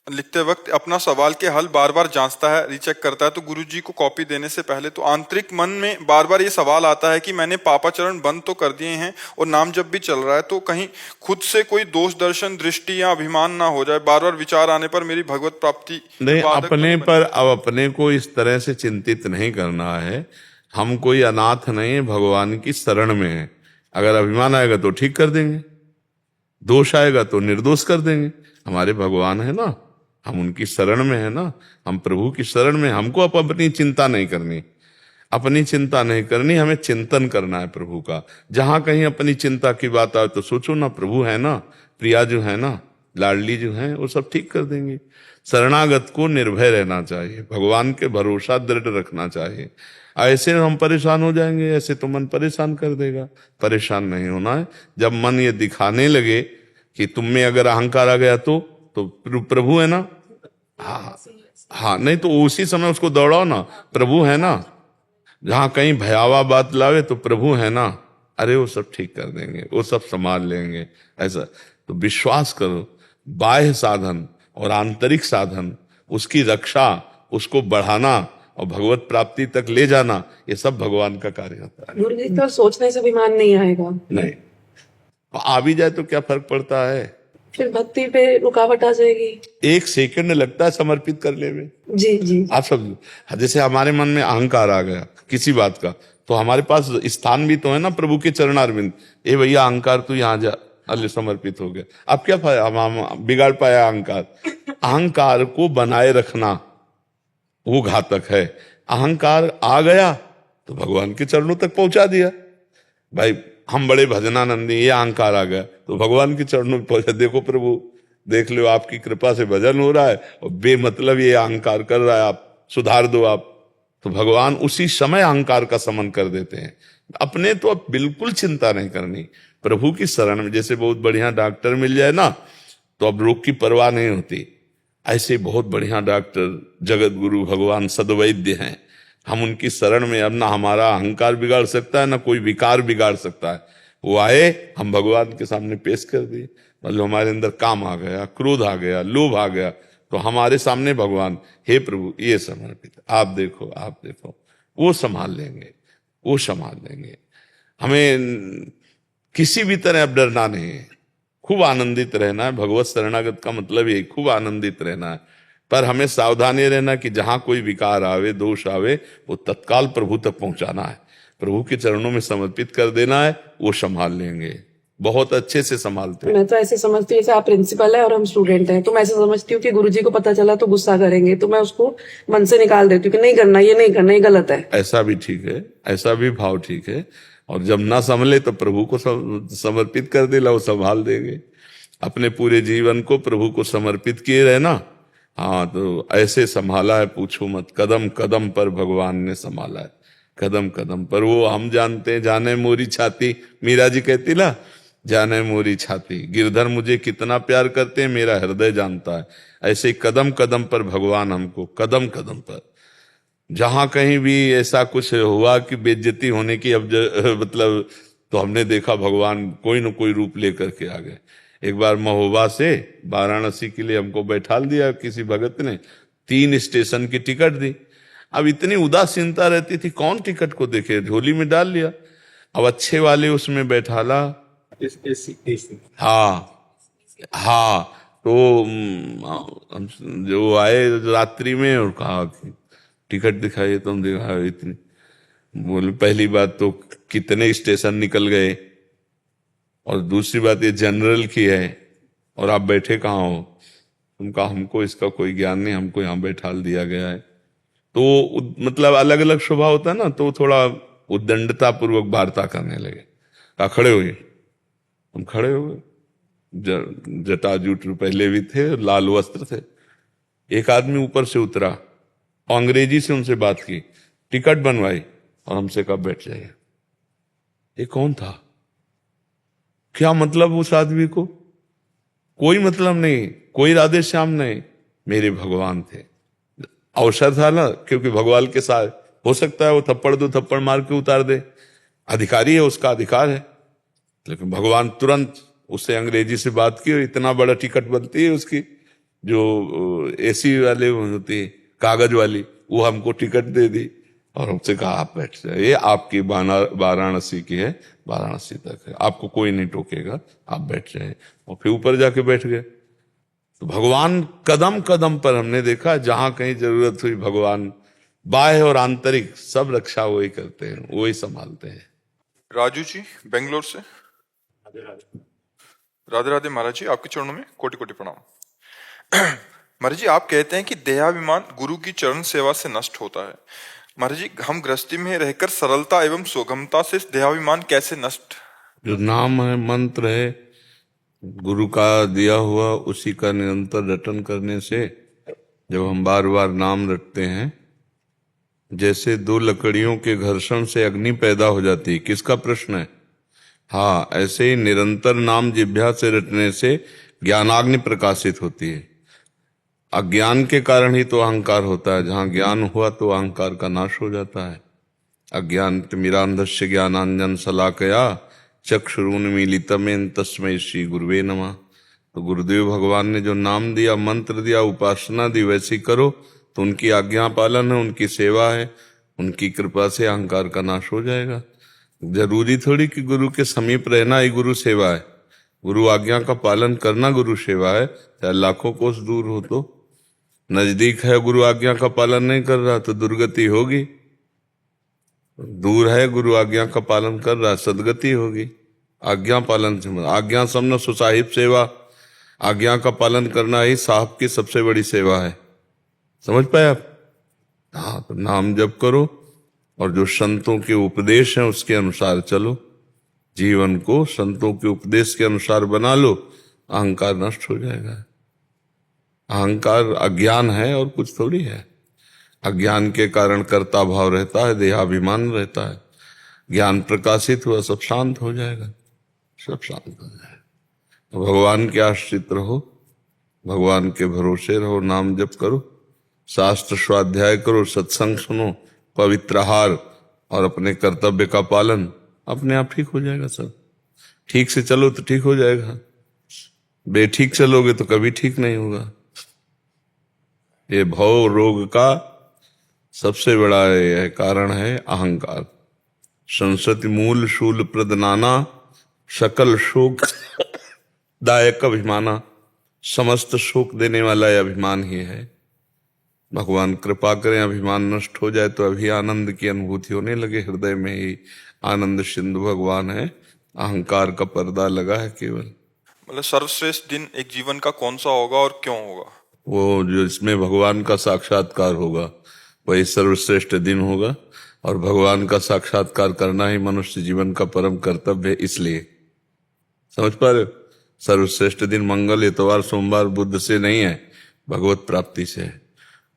लिखते वक्त अपना सवाल के हल बार बार जांचता है, रीचेक करता है, तो गुरुजी को कॉपी देने से पहले तो आंतरिक मन में बार बार ये सवाल आता है कि मैंने पापाचरण बंद तो कर दिए हैं और नाम जब भी चल रहा है, तो कहीं खुद से कोई दोष दर्शन दृष्टि या अभिमान ना हो जाए, बार बार विचार आने पर मेरी भगवत प्राप्ति नहीं, बाधक अपने तो पर अब अपने को इस तरह से चिंतित नहीं करना है। हम कोई अनाथ नहीं है, भगवान की शरण में है। अगर अभिमान आएगा तो ठीक कर देंगे, दोष आएगा तो निर्दोष कर देंगे। हमारे भगवान है ना, हम उनकी शरण में है ना, हम प्रभु की शरण में। हमको अपनी चिंता नहीं करनी, अपनी चिंता नहीं करनी, हमें चिंतन करना है प्रभु का। जहां कहीं अपनी चिंता की बात आए तो सोचो ना, प्रभु है ना, प्रिया जो है ना, लाडली जो है, वो सब ठीक कर देंगे। शरणागत को निर्भय रहना चाहिए, भगवान के भरोसा दृढ़ रखना चाहिए। ऐसे हम परेशान हो जाएंगे, ऐसे तो मन परेशान कर देगा। परेशान नहीं होना है। जब मन ये दिखाने लगे कि तुम में अगर अहंकार आ गया तो प्रभु है ना, हाँ नहीं तो उसी समय उसको दौड़ाओ ना, प्रभु है ना। जहां कहीं भयावह बात लावे तो प्रभु है ना, अरे वो सब ठीक कर देंगे, वो सब संभाल लेंगे। ऐसा तो विश्वास करो। बाह्य साधन और आंतरिक साधन, उसकी रक्षा, उसको बढ़ाना और भगवत प्राप्ति तक ले जाना, ये सब भगवान का कार्य होता है। गुरु जी, तो सोचने से अभिमान नहीं आएगा? नहीं, आ भी जाए तो क्या फर्क पड़ता है, फिर भक्ति पे रुकावट आ जाएगी। 1 सेकंड लगता है समर्पित करने में। जी जी। आप सब जैसे हमारे मन में अहंकार आ गया किसी बात का, तो हमारे पास स्थान भी तो है ना प्रभु के चरणारविंद। ए भैया अहंकार तू यहाँ जा, अल्ले समर्पित हो गया। अब क्या बिगाड़ पाया अहंकार? अहंकार को बनाए रखना वो घातक है। अहंकार आ गया तो भगवान के चरणों तक पहुंचा दिया। भाई हम बड़े भजनानंदी, ये अहंकार आ गया तो भगवान के चरणों में पहुंचा। देखो प्रभु, देख लो आपकी कृपा से भजन हो रहा है और बेमतलब ये अहंकार कर रहा है, आप सुधार दो आप। तो भगवान उसी समय अहंकार का समन कर देते हैं। अपने तो अब बिल्कुल चिंता नहीं करनी, प्रभु की शरण में। जैसे बहुत बढ़िया डॉक्टर मिल जाए ना तो अब रोग की परवाह नहीं होती, ऐसे बहुत बढ़िया डॉक्टर जगत गुरु भगवान सदवैद्य हैं। हम उनकी शरण में, अब ना हमारा अहंकार बिगाड़ सकता है ना कोई विकार बिगाड़ सकता है। वो आए, हम भगवान के सामने पेश कर दिए। मतलब हमारे अंदर काम आ गया, क्रोध आ गया, लोभ आ गया, तो हमारे सामने भगवान, हे प्रभु ये समर्पित, आप देखो आप देखो, वो संभाल लेंगे, वो संभाल लेंगे। हमें किसी भी तरह अब डरना नहीं है, खूब आनंदित रहना है। भगवत शरणागत का मतलब ये खूब आनंदित रहना है। पर हमें सावधानी रहना कि जहां कोई विकार आवे, दोष आवे, वो तत्काल प्रभु तक पहुंचाना है, प्रभु के चरणों में समर्पित कर देना है, वो संभाल लेंगे, बहुत अच्छे से संभालते हैं। मैं तो ऐसे समझती हूँ, जैसे आप प्रिंसिपल है और हम स्टूडेंट हैं, तो मैं ऐसे समझती हूँ कि गुरुजी को पता चला तो गुस्सा करेंगे, तो मैं उसको मन से निकाल देती हूँ कि नहीं करना, ये नहीं करना, ये गलत है। ऐसा भी ठीक है, ऐसा भी भाव ठीक है। और जब ना संभले तो प्रभु को समर्पित कर देला, वो संभाल देंगे। अपने पूरे जीवन को प्रभु को समर्पित किए रहना। हाँ, तो ऐसे संभाला है पूछो मत, कदम कदम पर भगवान ने संभाला है, कदम कदम पर। वो हम जानते हैं, जाने मोरी छाती, मीरा जी कहती ना, जाने मोरी छाती, गिरधर मुझे कितना प्यार करते हैं मेरा हृदय जानता है। ऐसे कदम कदम पर भगवान हमको, कदम कदम पर जहां कहीं भी ऐसा कुछ हुआ कि बेइज्जती होने की अब मतलब, तो हमने देखा भगवान कोई न कोई रूप लेकर के आ गए। एक बार महोबा से वाराणसी के लिए हमको बैठाल दिया किसी भगत ने, 3 स्टेशन की टिकट दी। अब इतनी उदासीनता रहती थी, कौन टिकट को देखे, झोली में डाल लिया। अब अच्छे वाले उसमें बैठाला, हाँ हाँ, तो जो आए रात्रि में और कहा कि टिकट दिखाइए, तो हम दिखा, इतनी बोले पहली बात तो कितने स्टेशन निकल गए, और दूसरी बात ये जनरल की है और आप बैठे कहाँ हो। उनका हमको इसका कोई ज्ञान नहीं, हमको यहाँ बैठाल दिया गया है। तो मतलब अलग अलग स्वभाव होता है ना, तो थोड़ा उद्दंडता पूर्वक वार्ता करने लगे। कहा खड़े हुए, हम खड़े हो गए। जटाजूट पहले भी थे, लाल वस्त्र थे। एक आदमी ऊपर से उतरा, अंग्रेजी से उनसे बात की, टिकट बनवाई और हमसे कहा बैठ जाइए। ये कौन था, क्या मतलब उस आदमी को? कोई मतलब नहीं, कोई राधे श्याम नहीं, मेरे भगवान थे। अवसर था ना, क्योंकि भगवान के साथ हो सकता है वो थप्पड़ 2 थप्पड़ मार के उतार दे, अधिकारी है, उसका अधिकार है। लेकिन भगवान तुरंत उससे अंग्रेजी से बात की और इतना बड़ा टिकट बनती है उसकी, जो एसी वाले होती है कागज वाली, वो हमको टिकट दे दी और हमसे कहा आप बैठ जाइए, ये आपकी वाराणसी की है, वाराणसी तक है, आपको कोई नहीं टोकेगा, आप बैठ जाइए। और फिर ऊपर जाके बैठ गए। तो भगवान कदम कदम पर हमने देखा, जहां कहीं जरूरत हुई भगवान बाह्य और आंतरिक सब रक्षा वही करते हैं, वही संभालते हैं। राजू जी बेंगलोर से। राधे राधे महाराज जी, आपके चरणों में कोटि कोटि प्रणाम। महाराज जी, आप कहते हैं कि देहाभिमान गुरु की चरण सेवा से नष्ट होता है। महाराज जी, हम गृहस्थी में रहकर सरलता एवं सुगमता से देहाभिमान कैसे नष्ट? जो नाम है, मंत्र है, गुरु का दिया हुआ, उसी का निरंतर रटन करने से जब हम बार बार नाम रटते हैं, जैसे दो लकड़ियों के घर्षण से अग्नि पैदा हो जाती है, किसका प्रश्न है? हाँ, ऐसे ही निरंतर नाम जिह्वा से रटने से ज्ञानाग्नि प्रकाशित होती है। अज्ञान के कारण ही तो अहंकार होता है, जहां ज्ञान हुआ तो अहंकार का नाश हो जाता है। अज्ञान तिमिरांधस्य ज्ञानांजन शलाकया चक्षुरुन्मीलितमेन तस्मै श्री गुरुवे नमः। तो गुरुदेव भगवान ने जो नाम दिया, मंत्र दिया, उपासना दी, वैसी करो तो उनकी आज्ञा पालन है, उनकी सेवा है, उनकी कृपा से अहंकार का नाश हो जाएगा। जरूरी थोड़ी कि गुरु के समीप रहना ही गुरु सेवा है, गुरु आज्ञा का पालन करना गुरु सेवा है, चाहे लाखों कोस दूर हो। तो नजदीक है, गुरु आज्ञा का पालन नहीं कर रहा तो दुर्गति होगी, दूर है, गुरु आज्ञा का पालन कर रहा, सदगति होगी। आज्ञा पालन से, आज्ञा समझो सुसाहिब सेवा, आज्ञा का पालन करना ही साहब की सबसे बड़ी सेवा है। समझ पाए आप? हाँ, तो नाम जप करो और जो संतों के उपदेश हैं उसके अनुसार चलो, जीवन को संतों के उपदेश के अनुसार बना लो, अहंकार नष्ट हो जाएगा। अहंकार अज्ञान है और कुछ थोड़ी है। अज्ञान के कारण कर्ता भाव रहता है, देहाभिमान रहता है। ज्ञान प्रकाशित हुआ, सब शांत हो जाएगा, सब शांत हो जाएगा। तो भगवान के आश्रित रहो, भगवान के भरोसे रहो, नाम जप करो, शास्त्र स्वाध्याय करो, सत्संग सुनो, पवित्र आहार और अपने कर्तव्य का पालन, अपने आप ठीक हो जाएगा। सब ठीक से चलो तो ठीक हो जाएगा, बेठीक चलोगे तो कभी ठीक नहीं होगा। ये भव रोग का सबसे बड़ा यह कारण है अहंकार। संसति मूल शूल प्रद नाना, सकल शोक दायक अभिमाना। समस्त शोक देने वाला यह अभिमान ही है। भगवान कृपा करें, अभिमान नष्ट हो जाए तो अभी आनंद की अनुभूति होने लगे। हृदय में ही आनंद सिंधु भगवान है, अहंकार का पर्दा लगा है केवल। मतलब सर्वश्रेष्ठ दिन एक जीवन का कौन सा होगा और क्यों होगा? वो जो इसमें भगवान का साक्षात्कार होगा वही सर्वश्रेष्ठ दिन होगा। और भगवान का साक्षात्कार करना ही मनुष्य जीवन का परम कर्तव्य है। इसलिए समझ पा रहे हो? सर्वश्रेष्ठ दिन मंगल, इतवार, सोमवार, बुध से नहीं है, भगवत प्राप्ति से है।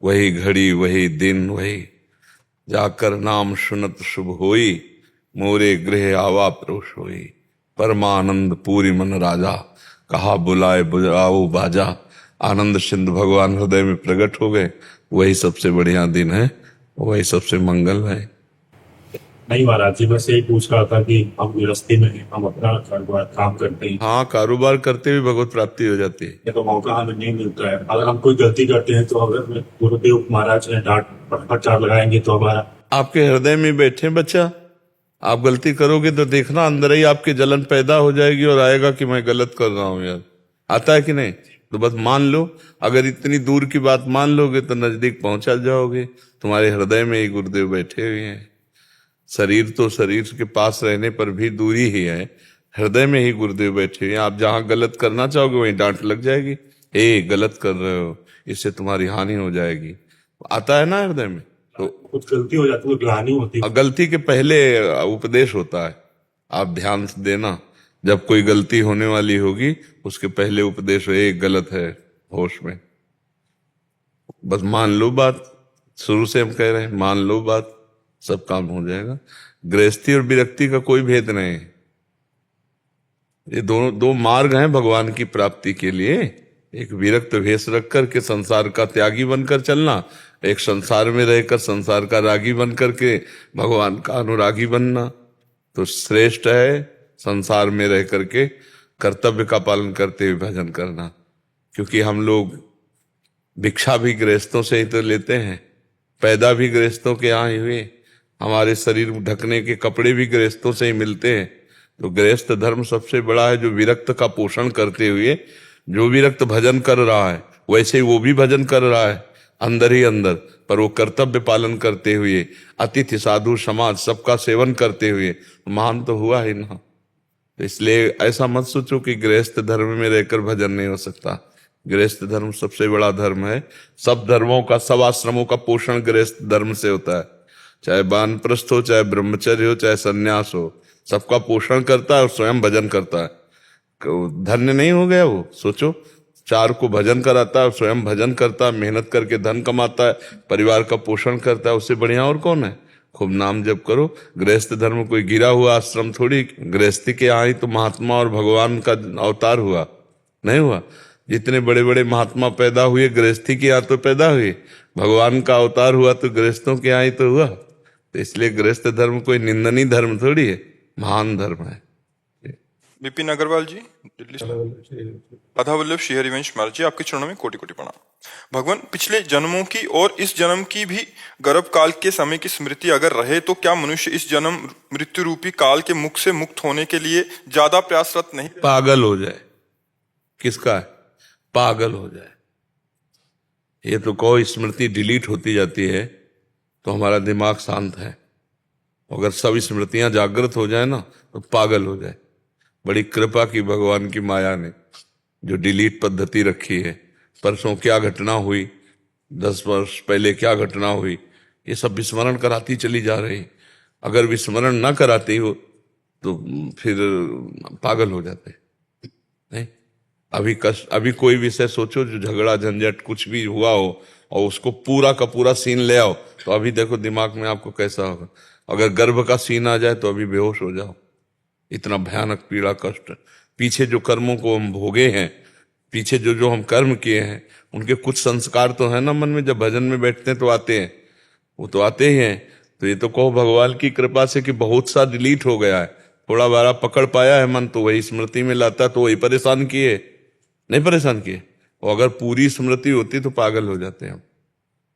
वही घड़ी, वही दिन, वही जाकर नाम सुनत शुभ होई, मोरे गृह आवा प्रोष होई। परमानंद पूरी मन राजा, कहा बुलाए बुलाओ बाजा। आनंद सिंधु भगवान हृदय में प्रकट हो गए, वही सबसे बढ़िया दिन है, वही सबसे मंगल है। नहीं महाराज जी, बस यही पूछ रहा था कि हम गृहस्थी में हैं, हम अपना कारोबार काम करते हैं। हाँ, कारोबार करते हुए भगवत प्राप्ति हो जाती है। ये तो मौका हमें नहीं मिलता है। अगर हम कोई गलती करते हैं तो अगर गुरुदेव महाराज ने डांट फटकार लगाएंगे तो हमारा। आपके हृदय में बैठे बच्चा, आप गलती करोगे तो देखना अंदर ही आपके जलन पैदा हो जाएगी और आएगा कि मैं गलत कर रहा हूं यार। आता है कि नहीं? तो बस मान लो, अगर इतनी दूर की बात मान लोगे तो नजदीक पहुंचा जाओगे। तुम्हारे हृदय में ही गुरुदेव बैठे हुए हैं। शरीर तो शरीर के पास रहने पर भी दूरी ही है, हृदय में ही गुरुदेव बैठे हुए हैं। आप जहां गलत करना चाहोगे वहीं डांट लग जाएगी, गलत कर रहे हो, इससे तुम्हारी हानि हो जाएगी। आता है ना हृदय में? तो कुछ गलती हो जाती है, ग्लानि होती है। गलती के पहले उपदेश होता है, आप ध्यान से देना। जब कोई गलती होने वाली होगी उसके पहले उपदेश हो, गलत है, होश में। बस मान लो बात, शुरू से हम कह रहे हैं, मान लो बात, सब काम हो जाएगा। गृहस्थी और विरक्ति का कोई भेद नहीं। ये दोनों दो मार्ग हैं भगवान की प्राप्ति के लिए। एक विरक्त भेष रख करके संसार का त्यागी बनकर चलना, एक संसार में रहकर संसार का रागी बन करके भगवान का अनुरागी बनना। तो श्रेष्ठ है संसार में रह करके कर्तव्य का पालन करते हुए भजन करना। क्योंकि हम लोग भिक्षा भी गृहस्थों से ही तो लेते हैं, पैदा भी गृहस्थों के यहाँ ही हुए, हमारे शरीर ढकने के कपड़े भी गृहस्थों से ही मिलते हैं। तो गृहस्थ धर्म सबसे बड़ा है, जो विरक्त का पोषण करते हुए, जो विरक्त भजन कर रहा है वैसे ही वो भी भजन कर रहा है अंदर ही अंदर, पर वो कर्तव्य पालन करते हुए, अतिथि साधु समाज सबका सेवन करते हुए महान तो हुआ ही ना। तो इसलिए ऐसा मत सोचो कि गृहस्थ धर्म में रहकर भजन नहीं हो सकता। गृहस्थ धर्म सबसे बड़ा धर्म है। सब धर्मों का, सब आश्रमों का पोषण गृहस्थ धर्म से होता है। चाहे वानप्रस्थ हो, चाहे ब्रह्मचर्य हो, चाहे सन्यास हो, सबका पोषण करता है और स्वयं भजन करता है। धन्य नहीं हो गया वो? सोचो, चार को भजन कराता है, स्वयं भजन करता है, मेहनत करके धन कमाता है, परिवार का पोषण करता है, उससे बढ़िया और कौन है? खूब नाम जप करो। गृहस्थ धर्म कोई गिरा हुआ आश्रम थोड़ी, गृहस्थी के यहाँ ही तो महात्मा और भगवान का अवतार हुआ, नहीं हुआ? जितने बड़े बड़े महात्मा पैदा हुए गृहस्थी के यहाँ तो पैदा हुए, भगवान का अवतार हुआ तो गृहस्थों के यहाँ ही तो हुआ। तो इसलिए गृहस्थ धर्म कोई निंदनीय धर्म थोड़ी है, महान धर्म है। विपिन अग्रवाल जी, दिल्ली से। राधा वल्लभ श्री हरिवंश महाराज जी, आपके चरणों में कोटि कोटि प्रणाम। भगवान, पिछले जन्मों की और इस जन्म की भी गर्भ काल के समय की स्मृति अगर रहे तो क्या मनुष्य इस जन्म मृत्यु रूपी काल के मुख से मुक्त होने के लिए ज्यादा प्रयासरत नहीं? पागल हो जाए। किसका है? पागल हो जाए। ये तो कहो स्मृति डिलीट होती जाती है तो हमारा दिमाग शांत है, अगर सब स्मृतियां जागृत हो जाए ना तो पागल हो जाए। बड़ी कृपा की भगवान की माया ने जो डिलीट पद्धति रखी है। परसों क्या घटना हुई, 10 वर्ष पहले क्या घटना हुई, ये सब विस्मरण कराती चली जा रही। अगर विस्मरण ना कराती हो तो फिर पागल हो जाते। नहीं, अभी कोई विषय सोचो जो झगड़ा झंझट कुछ भी हुआ हो और उसको पूरा का पूरा सीन ले आओ तो अभी देखो दिमाग में आपको कैसा होगा। अगर गर्भ का सीन आ जाए तो अभी बेहोश हो जाओ। इतना भयानक पीड़ा कष्ट। पीछे जो कर्मों को हम भोगे हैं, पीछे जो हम कर्म किए हैं, उनके कुछ संस्कार तो है ना मन में, जब भजन में बैठते हैं तो आते हैं, वो तो आते ही हैं। तो ये तो कहो भगवान की कृपा से कि बहुत सा डिलीट हो गया है, थोड़ा बारा पकड़ पाया है मन, तो वही स्मृति में लाता, तो वही परेशान किए, नहीं परेशान किए। और अगर पूरी स्मृति होती तो पागल हो जाते हैं हम।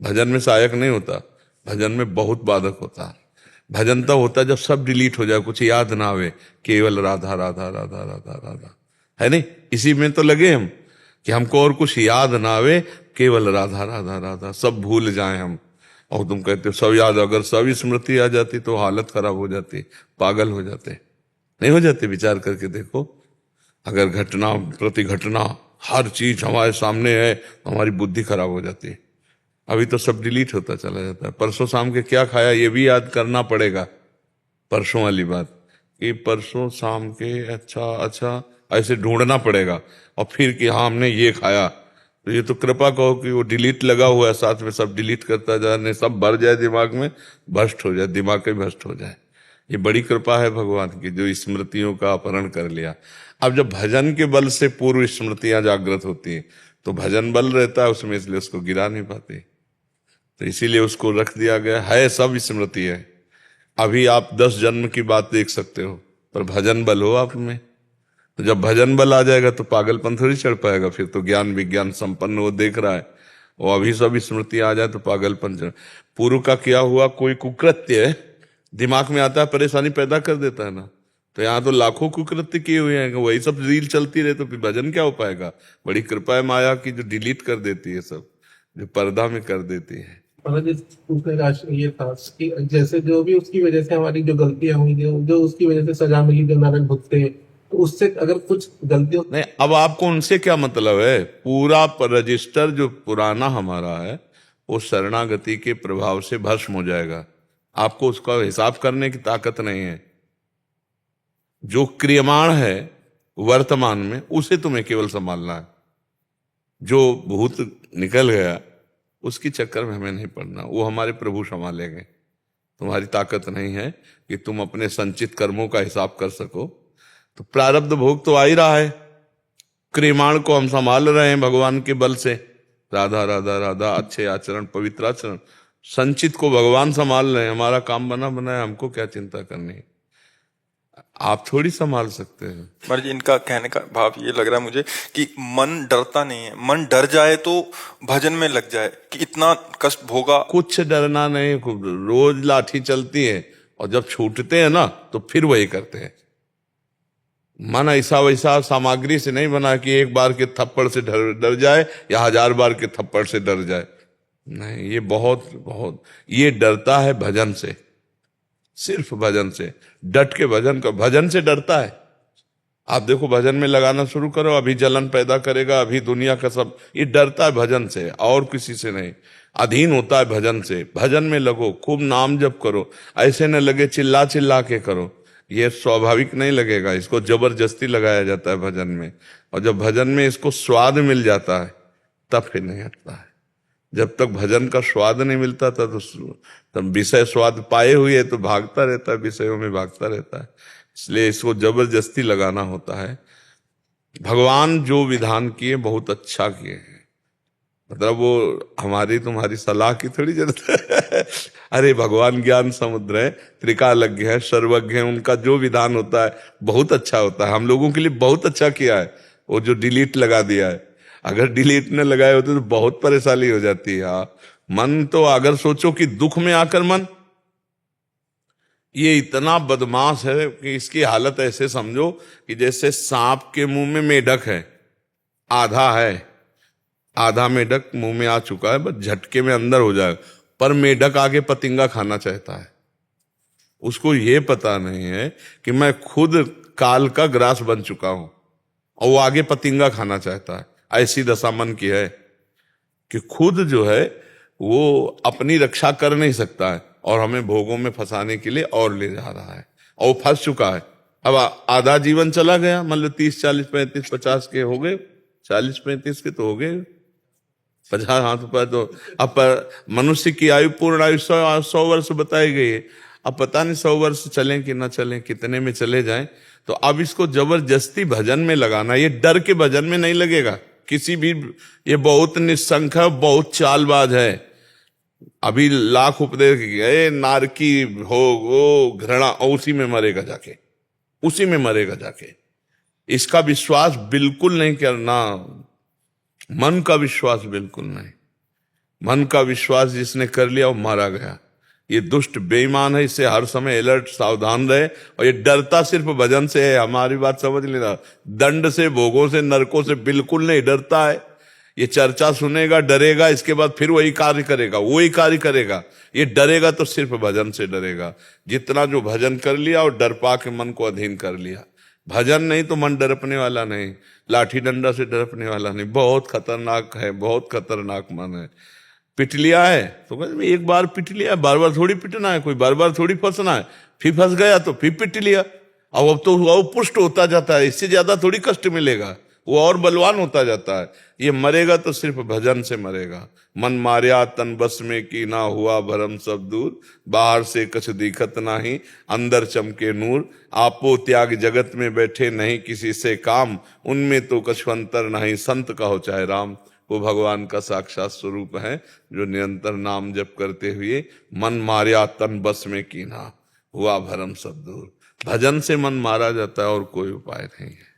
भजन में सहायक नहीं होता, भजन में बहुत बाधक होता है। भजन तो होता है जब सब डिलीट हो जाए, कुछ याद ना आवे, केवल राधा राधा राधा राधा राधा, है नहीं? इसी में तो लगे हम कि हमको और कुछ याद ना आवे, केवल राधा राधा राधा, सब भूल जाएं हम। और तुम कहते हो सब याद, अगर सब स्मृति आ जाती तो हालत खराब हो जाती, पागल हो जाते, नहीं हो जाते? विचार करके देखो, अगर घटना प्रति घटना हर चीज हमारे सामने है तो हमारी बुद्धि खराब हो जाती है। अभी तो सब डिलीट होता चला जाता है। परसों शाम के क्या खाया ये भी याद करना पड़ेगा, परसों वाली बात, कि परसों शाम के अच्छा ऐसे ढूंढना पड़ेगा। और फिर कि हाँ हमने ये खाया, तो ये तो कृपा कहो कि वो डिलीट लगा हुआ है, साथ में सब डिलीट करता जाए, नहीं सब भर जाए दिमाग में, भ्रष्ट हो जाए, दिमाग का भ्रष्ट हो जाए। ये बड़ी कृपा है भगवान की जो स्मृतियों का अपहरण कर लिया। अब जब भजन के बल से पूर्व स्मृतियां जागृत होती है तो भजन बल रहता है उसमें, इसलिए उसको गिरा नहीं पाते। तो इसीलिए उसको रख दिया गया है, सब स्मृति है। अभी आप 10 जन्म की बात देख सकते हो, पर भजन बल हो आप में, तो जब भजन बल आ जाएगा तो पागलपन थोड़ी चढ़ पाएगा। फिर तो ज्ञान विज्ञान संपन्न वो देख रहा है, और अभी सब स्मृति आ जाए तो पागलपन चढ़। पूर्व का किया हुआ कोई कुकृत्य दिमाग में आता है, परेशानी पैदा कर देता है ना। तो यहाँ तो लाखों कुकृत्य किए हुए हैं, वही सब रील चलती रहे तो फिर भजन क्या हो पाएगा? बड़ी कृपा है माया की जो डिलीट कर देती है सब, जो पर्दा में कर देती है। ये था कि जैसे जो भी उसकी वजह से हमारी जो गलतियां हुई, जो उसकी वजह से सजा मिली, जो नरक भुगते, तो उससे अगर कुछ गलतियों नहीं, अब आपको उनसे क्या मतलब है? पूरा रजिस्टर जो पुराना हमारा है वो शरणागति के प्रभाव से भस्म हो जाएगा। आपको उसका हिसाब करने की ताकत नहीं है। जो क्रियमाण है वर्तमान में उसे तुम्हें केवल संभालना है। जो भूत निकल गया उसकी चक्कर में हमें नहीं पड़ना, वो हमारे प्रभु संभालेंगे। तुम्हारी ताकत नहीं है कि तुम अपने संचित कर्मों का हिसाब कर सको। तो प्रारब्ध भोग तो आ ही रहा है, क्रियमाण को हम संभाल रहे हैं भगवान के बल से। राधा राधा राधा, अच्छे आचरण, पवित्र आचरण, संचित को भगवान संभाल रहे हैं। हमारा काम बना बनाया, हमको क्या चिंता करनी। आप थोड़ी संभाल सकते हैं। महाराज जी, इनका कहने का भाव ये लग रहा है मुझे कि मन डरता नहीं है, मन डर जाए तो भजन में लग जाए कि इतना कष्ट भोगा। कुछ डरना नहीं, रोज लाठी चलती है और जब छूटते हैं ना तो फिर वही करते हैं। मन ऐसा वैसा सामग्री से नहीं बना कि एक बार के थप्पड़ से डर जाए या 1000 बार के थप्पड़ से डर जाए। नहीं, ये बहुत ये डरता है भजन से, सिर्फ भजन से। डट के भजन से डरता है। आप देखो, भजन में लगाना शुरू करो, अभी जलन पैदा करेगा, अभी दुनिया का सब, ये डरता है भजन से और किसी से नहीं। अधीन होता है भजन से। भजन में लगो, खूब नाम जप करो, ऐसे न लगे चिल्ला चिल्ला के करो, ये स्वाभाविक नहीं लगेगा। इसको जबरदस्ती लगाया जाता है भजन में, और जब भजन में इसको स्वाद मिल जाता है तब फिर नहीं हटता है। जब तक भजन का स्वाद नहीं मिलता था तब विषय स्वाद पाए हुए तो भागता रहता है, विषयों में भागता रहता है। इसलिए इसको जबरदस्ती लगाना होता है। भगवान जो विधान किए बहुत अच्छा किए हैं, मतलब वो हमारी तुम्हारी सलाह की थोड़ी जरूरत है। अरे भगवान ज्ञान समुद्र है, त्रिकालज्ञ है, सर्वज्ञ है, उनका जो विधान होता है बहुत अच्छा होता है। हम लोगों के लिए बहुत अच्छा किया है वो जो डिलीट लगा दिया है। अगर डिलीट न लगाए होते तो बहुत परेशानी हो जाती है। मन तो अगर सोचो कि दुख में आकर मन ये इतना बदमाश है कि इसकी हालत ऐसे समझो कि जैसे सांप के मुंह में मेढक है, आधा मेढक मुंह में आ चुका है, बस झटके में अंदर हो जाएगा, पर मेढक आगे पतिंगा खाना चाहता है। उसको ये पता नहीं है कि मैं खुद काल का ग्रास बन चुका हूं और वो आगे पतिंगा खाना चाहता है। ऐसी दशा मन की है कि खुद जो है वो अपनी रक्षा कर नहीं सकता है और हमें भोगों में फंसाने के लिए और ले जा रहा है, और वो फंस चुका है। अब आधा जीवन चला गया, मान लो 30, 40, 35, 50 के हो गए, 40, 35 के तो हो गए, 50 हाथ पर तो अब मनुष्य की आयु पूर्ण आयु 100 वर्ष बताई गई है। अब पता नहीं 100 वर्ष चलें कि ना चलें, कितने में चले जाएं। तो अब इसको जबरदस्ती भजन में लगाना, ये डर के भजन में नहीं लगेगा किसी भी। ये बहुत निस्संक है, बहुत चालबाज है। अभी लाख उपदेश गए, नारकी हो वो घृणा, उसी में मरेगा जाके, इसका विश्वास बिल्कुल नहीं करना। मन का विश्वास बिल्कुल नहीं। मन का विश्वास जिसने कर लिया वो मारा गया। ये दुष्ट बेईमान है, इससे हर समय अलर्ट सावधान रहे। और ये डरता सिर्फ भजन से है, हमारी बात समझ लेना। दंड से, भोगों से, नरकों से बिल्कुल नहीं डरता है। ये चर्चा सुनेगा, डरेगा, इसके बाद फिर वही कार्य करेगा। ये डरेगा तो सिर्फ भजन से डरेगा। जितना जो भजन कर लिया और डर पा के मन को अधीन कर लिया। भजन नहीं तो मन डरपने वाला नहीं, लाठी डंडा से डरपने वाला नहीं। बहुत खतरनाक है, बहुत खतरनाक मन है। पिट लिया है तो एक बार पिट लिया, बार बार थोड़ी पिटना है, कोई बार बार थोड़ी फंसना है। फिर फंस गया तो फिर पिट लिया, अब तो वो पुष्ट होता जाता है, इससे ज्यादा थोड़ी कष्ट मिलेगा, वो और बलवान होता जाता है। ये मरेगा तो सिर्फ भजन से मरेगा। मन मार्या तन बस में की ना हुआ भरम सब दूर, बाहर से कछ दिखत नाही अंदर चमके नूर, आपो त्याग जगत में बैठे नहीं किसी से काम, उनमें तो कछुअंतर नहीं संत कहो चाहे राम। वो भगवान का साक्षात स्वरूप है जो निरंतर नाम जप करते हुए मन मार्या तन बस में कीना हुआ भरम सब दूर। भजन से मन मारा जाता है और कोई उपाय नहीं है।